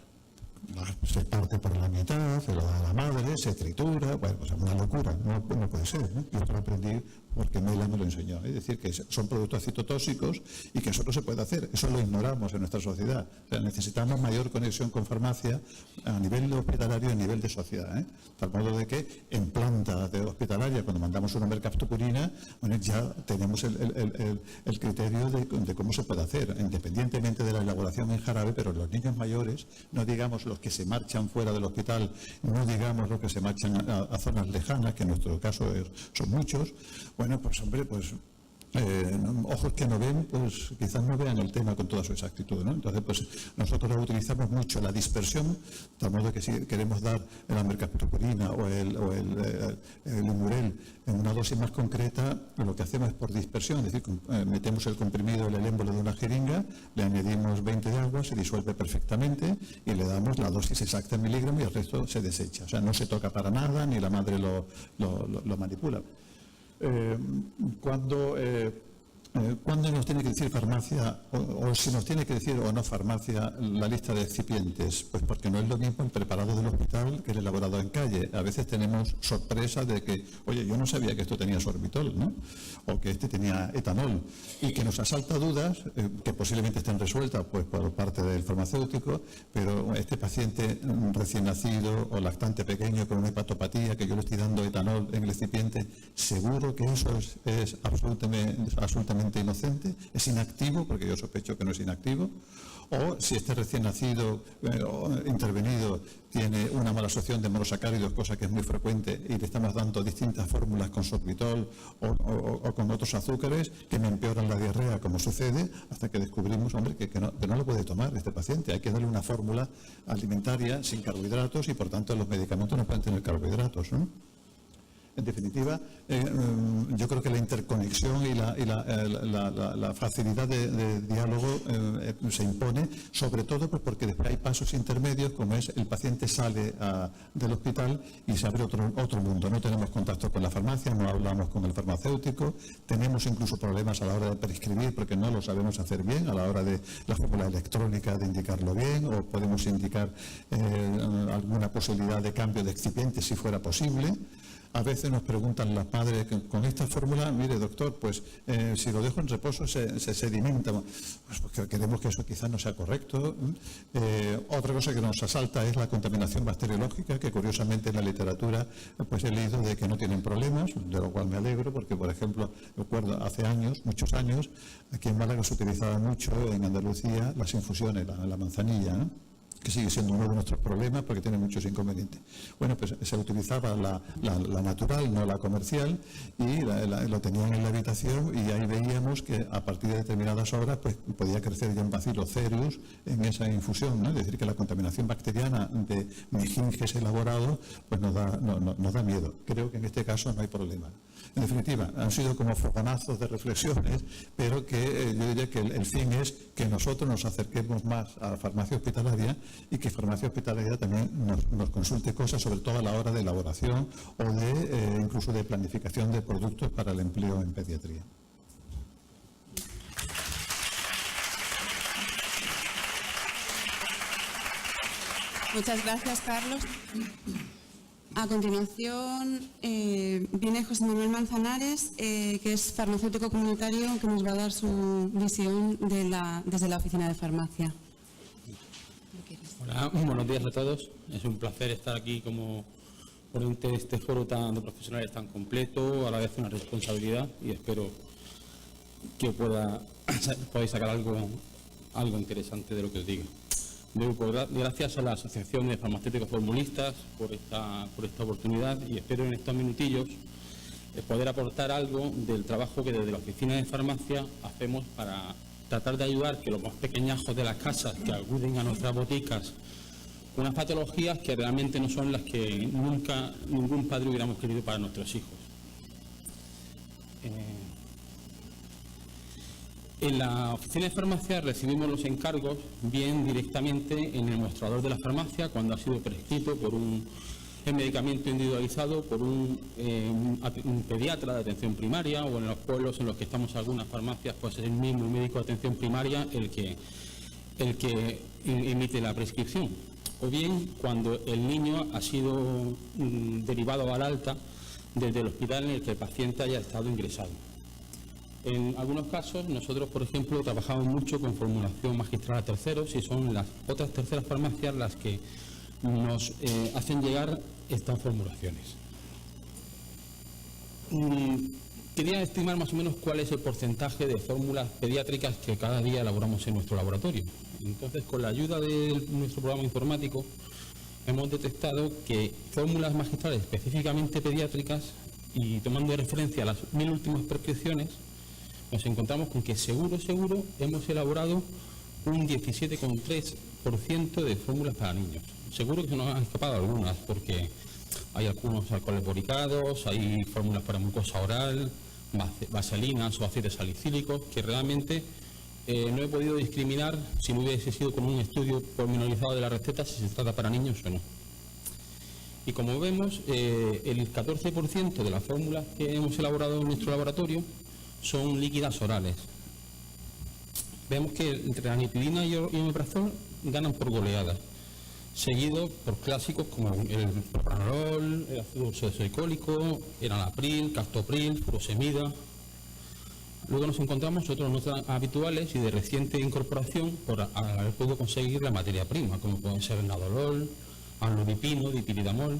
Se parte por la mitad, se lo da a la madre, se tritura, bueno, pues es una locura, no puede ser, ¿no? Yo lo aprendí porque Mela me lo enseñó, es decir, que son productos citotóxicos y que eso no se puede hacer, eso lo ignoramos en nuestra sociedad. O sea, necesitamos mayor conexión con farmacia a nivel hospitalario y a nivel de sociedad, ¿eh? Tal modo de que en planta de hospitalaria, cuando mandamos una mercaptopurina, bueno, ya tenemos el criterio de cómo se puede hacer, independientemente de la elaboración en jarabe, pero los niños mayores, no digamos los que se marchan fuera del hospital, no digamos los que se marchan a zonas lejanas, que en nuestro caso son muchos. Bueno, pues hombre, pues ojos que no ven, pues quizás no vean el tema con toda su exactitud, ¿no? Entonces, pues nosotros utilizamos mucho la dispersión, de modo que si queremos dar la mercaptopurina o el Limurel en una dosis más concreta, lo que hacemos es por dispersión, es decir, metemos el comprimido en el émbolo de una jeringa, le añadimos 20 de agua, se disuelve perfectamente y le damos la dosis exacta en miligramos y el resto se desecha. O sea, no se toca para nada, ni la madre lo manipula. Cuando nos tiene que decir farmacia, o si nos tiene que decir o no farmacia, la lista de excipientes, pues porque no es lo mismo el preparado del hospital que el elaborado en calle. A veces tenemos sorpresa de que, oye, yo no sabía que esto tenía sorbitol, ¿no? O que este tenía etanol, y que nos asalta dudas que posiblemente estén resueltas pues por parte del farmacéutico, pero este paciente recién nacido o lactante pequeño con una hepatopatía, que yo le estoy dando etanol en el excipiente, seguro que eso es absolutamente inocente, es inactivo, porque yo sospecho que no es inactivo. O si este recién nacido intervenido tiene una malabsorción de monosacáridos, cosa que es muy frecuente, y le estamos dando distintas fórmulas con sorbitol o con otros azúcares que me empeoran la diarrea, como sucede, hasta que descubrimos, hombre, que no lo puede tomar este paciente. Hay que darle una fórmula alimentaria sin carbohidratos y por tanto los medicamentos no pueden tener carbohidratos, ¿no? En definitiva, yo creo que la interconexión y la facilidad de diálogo se impone, sobre todo pues porque después hay pasos intermedios, como es el paciente sale del hospital y se abre otro mundo. No tenemos contacto con la farmacia, no hablamos con el farmacéutico, tenemos incluso problemas a la hora de prescribir porque no lo sabemos hacer bien, a la hora de la fórmula electrónica de indicarlo bien, o podemos indicar alguna posibilidad de cambio de excipiente si fuera posible. A veces nos preguntan las madres con esta fórmula, mire doctor, pues si lo dejo en reposo se sedimenta, pues porque queremos que eso quizás no sea correcto. Otra cosa que nos asalta es la contaminación bacteriológica, que curiosamente en la literatura pues he leído de que no tienen problemas, de lo cual me alegro, porque por ejemplo, recuerdo hace años, muchos años, aquí en Málaga se utilizaba mucho en Andalucía las infusiones, la manzanilla, ¿no? Que sigue siendo uno de nuestros problemas porque tiene muchos inconvenientes. Bueno, pues se utilizaba la natural, no la comercial, y lo tenían en la habitación, y ahí veíamos que a partir de determinadas horas pues podía crecer ya un bacilo cereus en esa infusión, ¿no? Es decir, que la contaminación bacteriana de meninges elaborados pues nos da miedo. Creo que en este caso no hay problema. En definitiva, han sido como fogonazos de reflexiones, pero que yo diría que el fin es que nosotros nos acerquemos más a la farmacia hospitalaria y que Farmacia Hospitalaria también nos consulte cosas, sobre todo a la hora de elaboración o de incluso de planificación de productos para el empleo en pediatría. Muchas gracias, Carlos. A continuación viene José Manuel Manzanares, que es farmacéutico comunitario, que nos va a dar su visión desde la oficina de farmacia. Hola, buenos días a todos. Es un placer estar aquí como ponente de este foro de profesionales tan completo, a la vez una responsabilidad, y espero que podáis sacar algo interesante de lo que os diga. Doy gracias a la Asociación de Farmacéuticos Formulistas por esta oportunidad, y espero en estos minutillos poder aportar algo del trabajo que desde la oficina de farmacia hacemos para tratar de ayudar que los más pequeñajos de las casas que acuden a nuestras boticas unas patologías que realmente no son las que nunca ningún padre hubiéramos querido para nuestros hijos. En la oficina de farmacia recibimos los encargos bien directamente en el mostrador de la farmacia cuando ha sido prescrito por un medicamento individualizado por un pediatra de atención primaria, o en los pueblos en los que estamos algunas farmacias, pues es el mismo médico de atención primaria el que emite la prescripción. O bien cuando el niño ha sido derivado al alta desde el hospital en el que el paciente haya estado ingresado. En algunos casos, nosotros, por ejemplo, trabajamos mucho con formulación magistral a terceros, y son las otras terceras farmacias las que nos hacen llegar estas formulaciones. Quería estimar más o menos cuál es el porcentaje de fórmulas pediátricas que cada día elaboramos en nuestro laboratorio. Entonces, con la ayuda de nuestro programa informático, hemos detectado que fórmulas magistrales específicamente pediátricas, y tomando de referencia las 1000 últimas prescripciones, nos encontramos con que seguro hemos elaborado un 17,3% de fórmulas para niños. Seguro que se nos han escapado algunas, porque hay algunos alcoholes boricados, hay fórmulas para mucosa oral, vaselinas o aceites salicílicos, que realmente no he podido discriminar si no hubiese sido con un estudio pormenorizado de la receta si se trata para niños o no. Y como vemos, el 14% de las fórmulas que hemos elaborado en nuestro laboratorio son líquidas orales. Vemos que entre ranitidina y omeprazol ganan por goleada, seguido por clásicos como el propranolol, el ácido ursodesoicólico, enalapril, captopril, furosemida. Luego nos encontramos otros no tan habituales y de reciente incorporación por haber podido conseguir la materia prima, como pueden ser el nadolol, amlodipino, dipilidamol,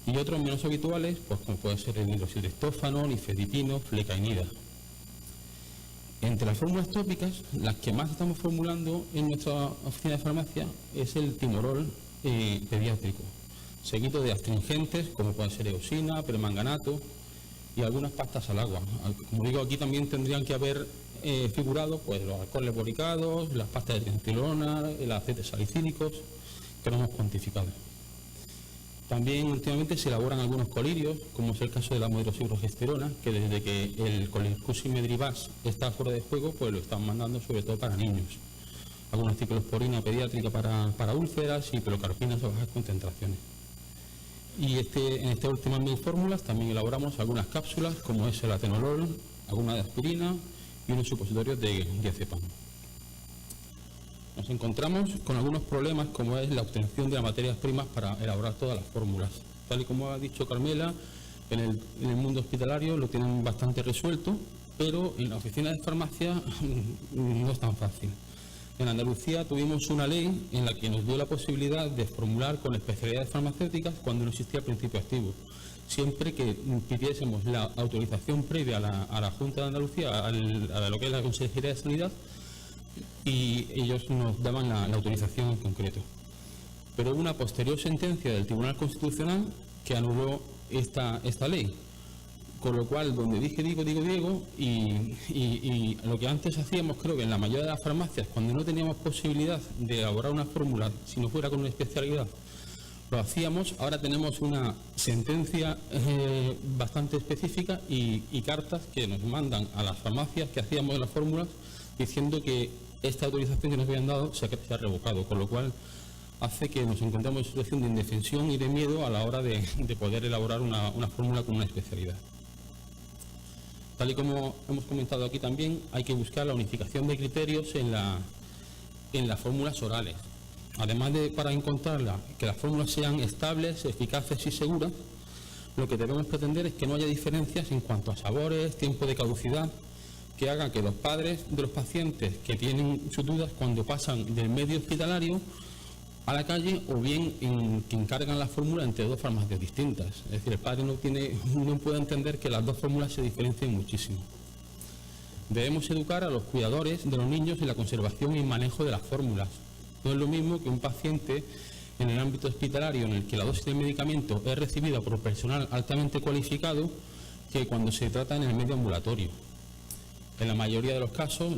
y otros menos habituales, pues como puede ser el hidroxiltriptófano, nifedipino, flecainida. Entre las fórmulas tópicas, las que más estamos formulando en nuestra oficina de farmacia es el timolol pediátrico, seguido de astringentes como pueden ser eosina, permanganato y algunas pastas al agua. Como digo, aquí también tendrían que haber figurado pues los alcoholes boricados, las pastas de triamcinolona, los aceites salicílicos, que no hemos cuantificado. También últimamente se elaboran algunos colirios, como es el caso de la modroxyprogesterona, que desde que el colicus medrivas está fuera de juego, pues lo están mandando sobre todo para niños. Algunos ciclosporina pediátrica para úlceras y pelocarpinas a bajas concentraciones. Y en estas últimas 1000 fórmulas también elaboramos algunas cápsulas, como es el atenolol, alguna de aspirina y unos supositorios de diazepam. Nos encontramos con algunos problemas, como es la obtención de las materias primas para elaborar todas las fórmulas. Tal y como ha dicho Carmela, en el mundo hospitalario lo tienen bastante resuelto, pero en la oficina de farmacia no es tan fácil. En Andalucía tuvimos una ley en la que nos dio la posibilidad de formular con especialidades farmacéuticas cuando no existía el principio activo, siempre que pidiésemos la autorización previa a la Junta de Andalucía, a lo que es la Consejería de Sanidad, y ellos nos daban la autorización en concreto. Pero hubo una posterior sentencia del Tribunal Constitucional que anuló esta ley, con lo cual donde dije digo, y lo que antes hacíamos, creo que en la mayoría de las farmacias, cuando no teníamos posibilidad de elaborar una fórmula, si no fuera con una especialidad, lo hacíamos. Ahora tenemos una sentencia bastante específica y cartas que nos mandan a las farmacias que hacíamos las fórmulas, diciendo que esta autorización que nos habían dado se ha revocado, con lo cual hace que nos encontremos en situación de indefensión y de miedo a la hora de poder elaborar una fórmula con una especialidad. Tal y como hemos comentado aquí también, hay que buscar la unificación de criterios en las fórmulas orales. Además de, para encontrarla, que las fórmulas sean estables, eficaces y seguras, lo que debemos pretender es que no haya diferencias en cuanto a sabores, tiempo de caducidad, que haga que los padres de los pacientes que tienen sus dudas cuando pasan del medio hospitalario a la calle o bien que encargan la fórmula entre dos farmacias distintas. Es decir, el padre no puede entender que las dos fórmulas se diferencien muchísimo. Debemos educar a los cuidadores de los niños en la conservación y manejo de las fórmulas. No es lo mismo que un paciente en el ámbito hospitalario en el que la dosis de medicamento es recibida por personal altamente cualificado que cuando se trata en el medio ambulatorio. En la mayoría de los casos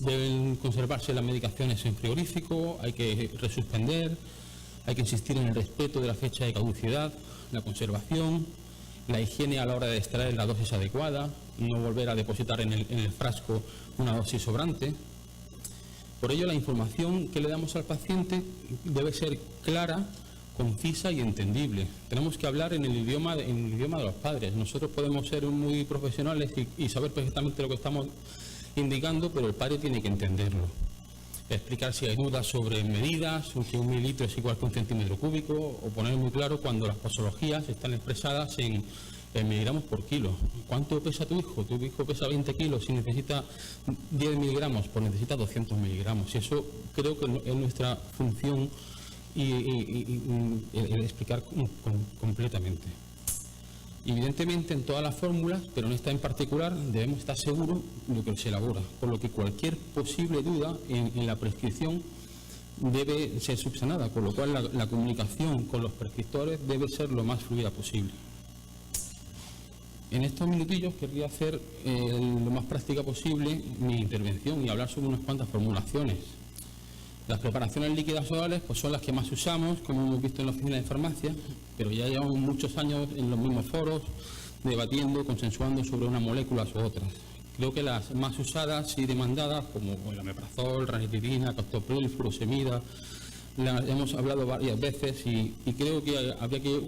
deben conservarse las medicaciones en frigorífico, hay que resuspender, hay que insistir en el respeto de la fecha de caducidad, la conservación, la higiene a la hora de extraer la dosis adecuada, no volver a depositar en el frasco una dosis sobrante. Por ello, la información que le damos al paciente debe ser clara, concisa y entendible. Tenemos que hablar en el idioma de los padres. Nosotros podemos ser muy profesionales y saber perfectamente lo que estamos indicando, pero el padre tiene que entenderlo. Explicar si hay dudas sobre medidas, si 1 mililitro es igual que 1 centímetro cúbico, o poner muy claro cuando las posologías están expresadas en miligramos por kilo. ¿Cuánto pesa tu hijo? Tu hijo pesa 20 kilos y necesita 10 miligramos, pues necesita 200 miligramos. Y eso creo que es nuestra función y el explicar completamente. Evidentemente en todas las fórmulas, pero en esta en particular, debemos estar seguros de lo que se elabora, por lo que cualquier posible duda en la prescripción debe ser subsanada, con lo cual la comunicación con los prescriptores debe ser lo más fluida posible. En estos minutillos querría hacer lo más práctica posible mi intervención y hablar sobre unas cuantas formulaciones. Las preparaciones líquidas orales pues son las que más usamos, como hemos visto en la oficina de farmacia, pero ya llevamos muchos años en los mismos foros, debatiendo, consensuando sobre unas moléculas u otras. Creo que las más usadas y demandadas, como el omeprazol, ranitidina, captopril, furosemida, las hemos hablado varias veces y creo que habría que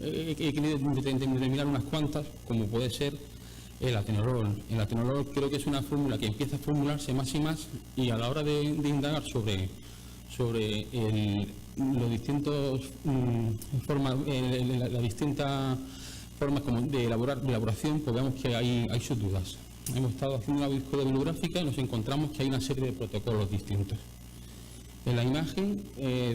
determinar unas cuantas, como puede ser el atenolol. El atenolol creo que es una fórmula que empieza a formularse más y más, y a la hora de indagar sobre los distintos las distintas formas como de elaboración, pues vemos que hay sus dudas. Hemos estado haciendo una búsqueda bibliográfica y nos encontramos que hay una serie de protocolos distintos. En la imagen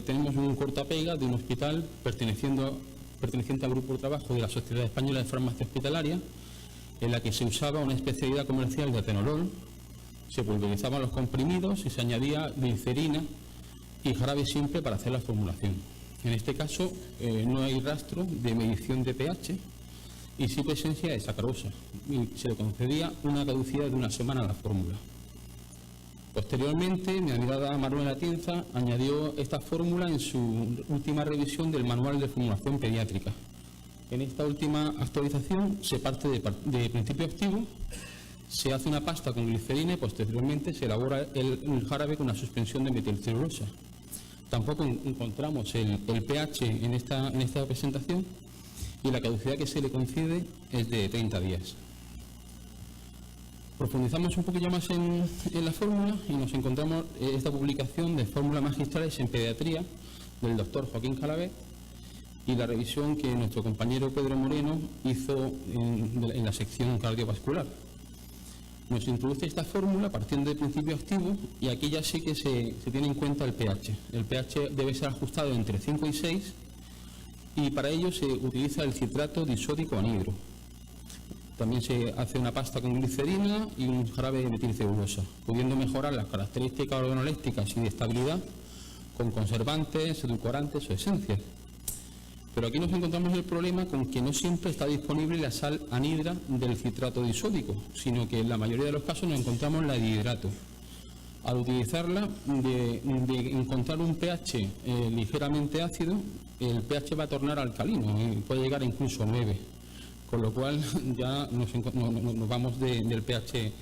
tenemos un cortapega de un hospital perteneciente al grupo de trabajo de la Sociedad Española de Farmacia Hospitalaria, en la que se usaba una especialidad comercial de atenolol, se pulverizaban los comprimidos y se añadía glicerina y jarabe simple para hacer la formulación. En este caso no hay rastro de medición de pH y sí presencia de sacarosa, y se le concedía una caducidad de 1 semana a la fórmula. Posteriormente, mi admirada Manuela Atienza añadió esta fórmula en su última revisión del Manual de Formulación Pediátrica. En esta última actualización se parte de principio activo, se hace una pasta con glicerina y posteriormente se elabora el jarabe con una suspensión de metilcelulosa. Tampoco encontramos el pH en esta presentación y la caducidad que se le concede es de 30 días. Profundizamos un poquillo más en la fórmula y nos encontramos esta publicación de fórmulas magistrales en pediatría del doctor Joaquín Calabet y la revisión que nuestro compañero Pedro Moreno hizo en la sección cardiovascular. Nos introduce esta fórmula partiendo de principio activo y aquí ya sí que se tiene en cuenta el pH. El pH debe ser ajustado entre 5 y 6 y para ello se utiliza el citrato disódico anhidro. También se hace una pasta con glicerina y un jarabe de metilcelulosa, pudiendo mejorar las características organolépticas y de estabilidad con conservantes, edulcorantes o esencias. Pero aquí nos encontramos el problema con que no siempre está disponible la sal anhidra del citrato disódico, sino que en la mayoría de los casos nos encontramos la dihidrato. Al utilizarla, de encontrar un pH ligeramente ácido, el pH va a tornar alcalino y puede llegar incluso a 9. Con lo cual ya nos vamos del pH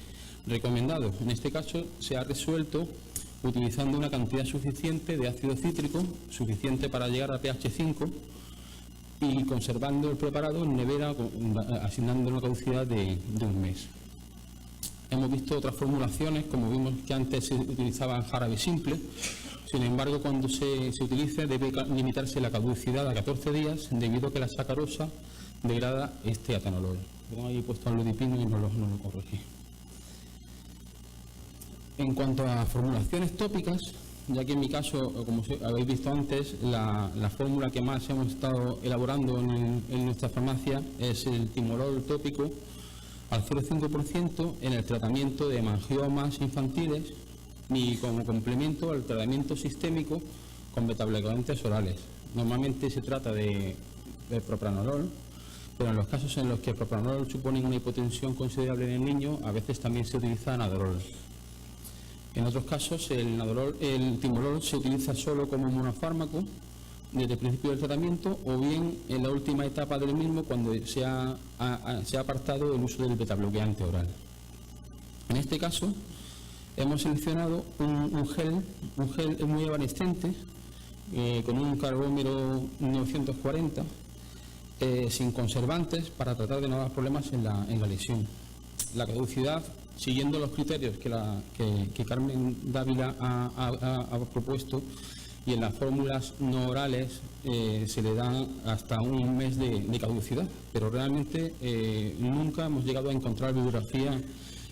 recomendado. En este caso se ha resuelto utilizando una cantidad suficiente de ácido cítrico, suficiente para llegar a pH 5, y conservando el preparado en nevera, asignando una caducidad de un mes. Hemos visto otras formulaciones, como vimos que antes se utilizaban jarabe simple. Sin embargo, cuando se utilice debe limitarse la caducidad a 14 días, debido a que la sacarosa degrada este atanolol. Tengo ahí puesto aludipino y no lo corregí. En cuanto a formulaciones tópicas, ya que en mi caso, como habéis visto antes, la fórmula que más hemos estado elaborando en nuestra farmacia es el timolol tópico al 0,5% en el tratamiento de hemangiomas infantiles y como complemento al tratamiento sistémico con betabloqueantes orales. Normalmente se trata de propranolol, pero en los casos en los que el propranolol supone una hipotensión considerable en el niño, a veces también se utiliza nadolol. En otros casos, el timolol se utiliza solo como monofármaco desde el principio del tratamiento, o bien en la última etapa del mismo, cuando se ha apartado el uso del betabloqueante oral. En este caso, hemos seleccionado un gel muy evanescente, con un carbómero 940, sin conservantes, para tratar de no dar problemas en la lesión. La caducidad, siguiendo los criterios que Carmen Dávila ha propuesto, y en las fórmulas no orales se le da hasta un mes de caducidad, pero realmente nunca hemos llegado a encontrar bibliografía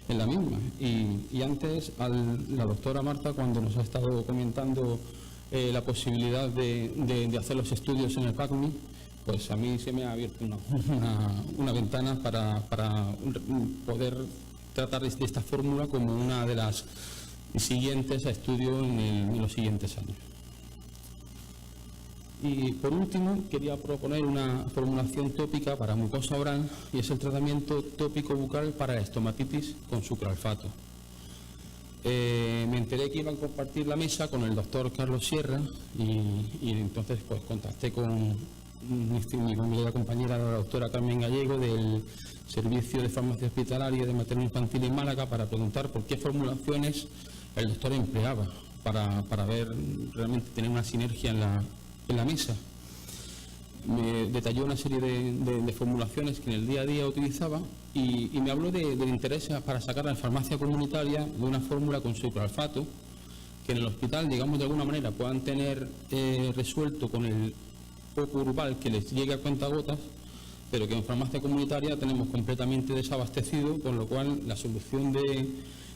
en la misma. Y antes, la doctora Marta, cuando nos ha estado comentando la posibilidad de hacer los estudios en el PACMI, pues a mí se me ha abierto una ventana para poder tratar de esta fórmula como una de las siguientes a estudio en los siguientes años. Y por último, quería proponer una formulación tópica para mucosa oral, y es el tratamiento tópico bucal para la estomatitis con sucralfato. Me enteré que iban a compartir la mesa con el doctor Carlos Sierra, y entonces pues contacté con mi compañera, la doctora Carmen Gallego, del Servicio de Farmacia Hospitalaria de Materno Infantil en Málaga, para preguntar por qué formulaciones el doctor empleaba para ver realmente tener una sinergia en la mesa. Me detalló una serie de formulaciones que en el día a día utilizaba, y me habló del interés para sacar a la farmacia comunitaria de una fórmula con sucralfato que en el hospital, digamos, de alguna manera puedan tener resuelto con el poco urbal que les llegue a cuentagotas, pero que en farmacia comunitaria tenemos completamente desabastecido, con lo cual la solución de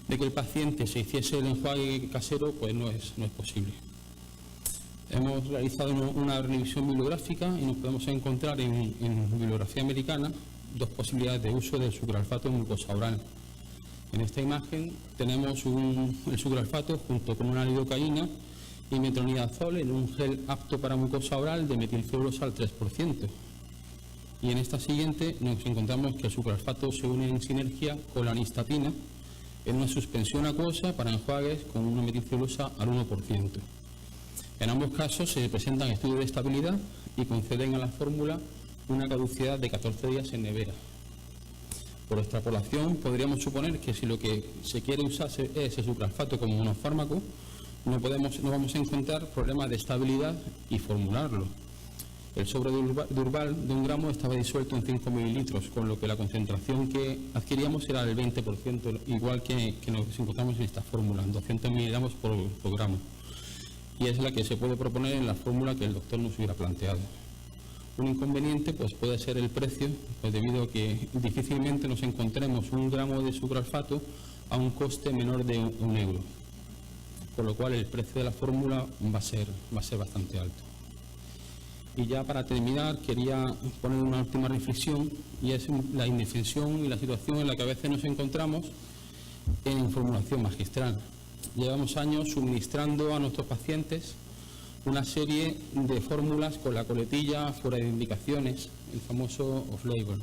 que el paciente se hiciese el enjuague casero pues no es posible. Hemos realizado una revisión bibliográfica y nos podemos encontrar en bibliografía americana dos posibilidades de uso del sucralfato en mucosa oral. En esta imagen tenemos el sucralfato junto con una lidocaína y metronidazol en un gel apto para mucosa oral de metilcelulosa al 3%. Y en esta siguiente nos encontramos que el sucralfato se une en sinergia con la anistatina en una suspensión acuosa para enjuagues con una metilcelulosa al 1%. En ambos casos se presentan estudios de estabilidad y conceden a la fórmula una caducidad de 14 días en nevera. Por extrapolación, podríamos suponer que si lo que se quiere usar es el sucralfato como monofármaco, no vamos a encontrar problemas de estabilidad y formularlo. El sobre de Urbal de 1 gramo estaba disuelto en 5 mililitros, con lo que la concentración que adquiríamos era del 20%, igual que nos encontramos en esta fórmula, 200 miligramos por gramo. Y es la que se puede proponer en la fórmula que el doctor nos hubiera planteado. Un inconveniente pues puede ser el precio, pues debido a que difícilmente nos encontremos 1 gramo de sucralfato a un coste menor de 1 euro, por lo cual el precio de la fórmula va a ser bastante alto. Y ya para terminar, quería poner una última reflexión, y es la indefensión y la situación en la que a veces nos encontramos en formulación magistral. Llevamos años suministrando a nuestros pacientes una serie de fórmulas con la coletilla fuera de indicaciones, el famoso off-label.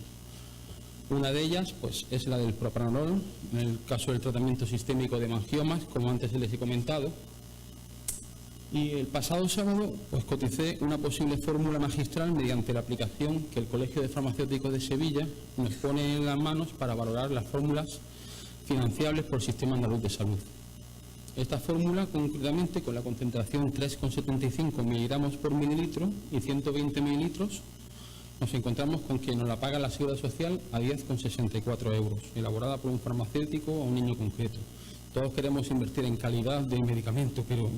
Una de ellas pues, es la del propranolol, en el caso del tratamiento sistémico de hemangiomas, como antes les he comentado. Y el pasado sábado pues, coticé una posible fórmula magistral mediante la aplicación que el Colegio de Farmacéuticos de Sevilla nos pone en las manos para valorar las fórmulas financiables por el Sistema Andaluz de Salud. Esta fórmula, concretamente, con la concentración 3,75 miligramos por mililitro y 120 mililitros, nos encontramos con que nos la paga la Seguridad Social a 10,64 euros, elaborada por un farmacéutico a un niño concreto. Todos queremos invertir en calidad de medicamento, pero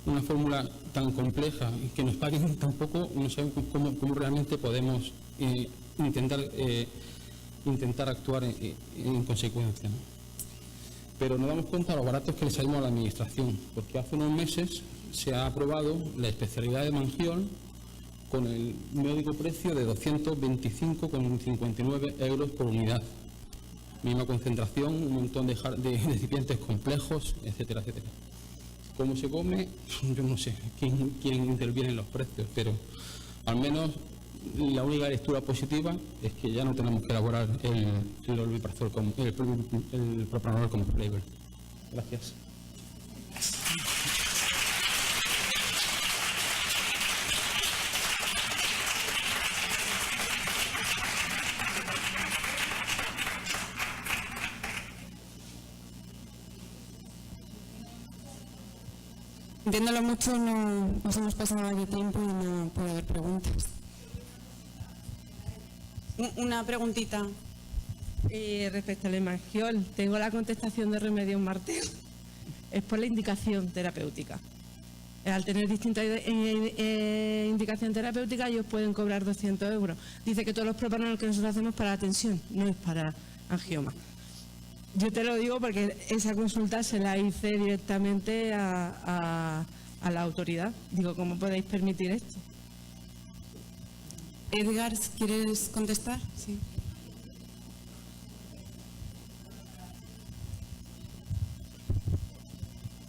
una fórmula tan compleja y que nos paguen tan poco, no sabemos cómo realmente podemos intentar actuar en consecuencia, ¿no? Pero nos damos cuenta de lo baratos que le salimos a la Administración, porque hace unos meses se ha aprobado la especialidad de Mangiol con el módico precio de 225,59 euros por unidad. Misma concentración, un montón de recipientes complejos, etcétera, etcétera. ¿Cómo se come? Yo no sé quién interviene en los precios, pero al menos la única lectura positiva es que ya no tenemos que elaborar el propranolol como label. Gracias. Viéndolo mucho, nos hemos pasado de tiempo y no puede haber preguntas. Una preguntita. Respecto al Mangiol, tengo la contestación de Remedios Martel. Es por la indicación terapéutica. Al tener distintas indicación terapéutica, ellos pueden cobrar 200 euros. Dice que todos los propranolol que nosotros hacemos para la tensión, no es para angioma. Yo te lo digo porque esa consulta se la hice directamente a la autoridad. Digo, ¿cómo podéis permitir esto? Edgar, ¿quieres contestar? Sí.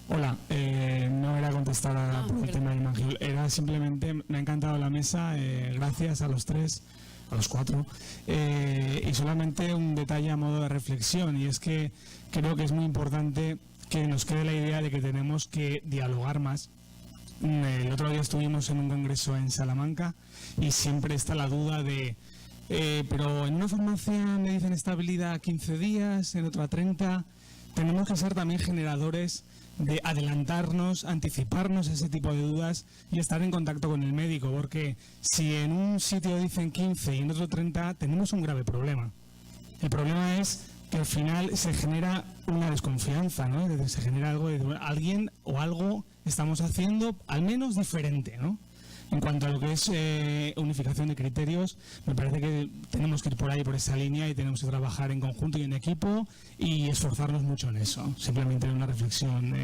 Hola, no era contestar por el tema del Mangiol, era simplemente, me ha encantado la mesa, gracias a los tres, a los cuatro, y solamente un detalle a modo de reflexión, y es que creo que es muy importante que nos quede la idea de que tenemos que dialogar más. El otro día estuvimos en un congreso en Salamanca y siempre está la duda de, pero en una farmacia me dicen estabilidad 15 días, en otra 30, tenemos que ser también generadores de adelantarnos, anticiparnos a ese tipo de dudas y estar en contacto con el médico, porque si en un sitio dicen 15 y en otro 30, tenemos un grave problema. El problema es que al final se genera una desconfianza, ¿no? Se genera algo de alguien o algo estamos haciendo al menos diferente, ¿no? En cuanto a lo que es unificación de criterios, me parece que tenemos que ir por ahí, por esa línea, y tenemos que trabajar en conjunto y en equipo y esforzarnos mucho en eso. Simplemente una reflexión,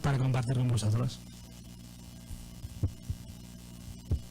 para compartir con vosotros.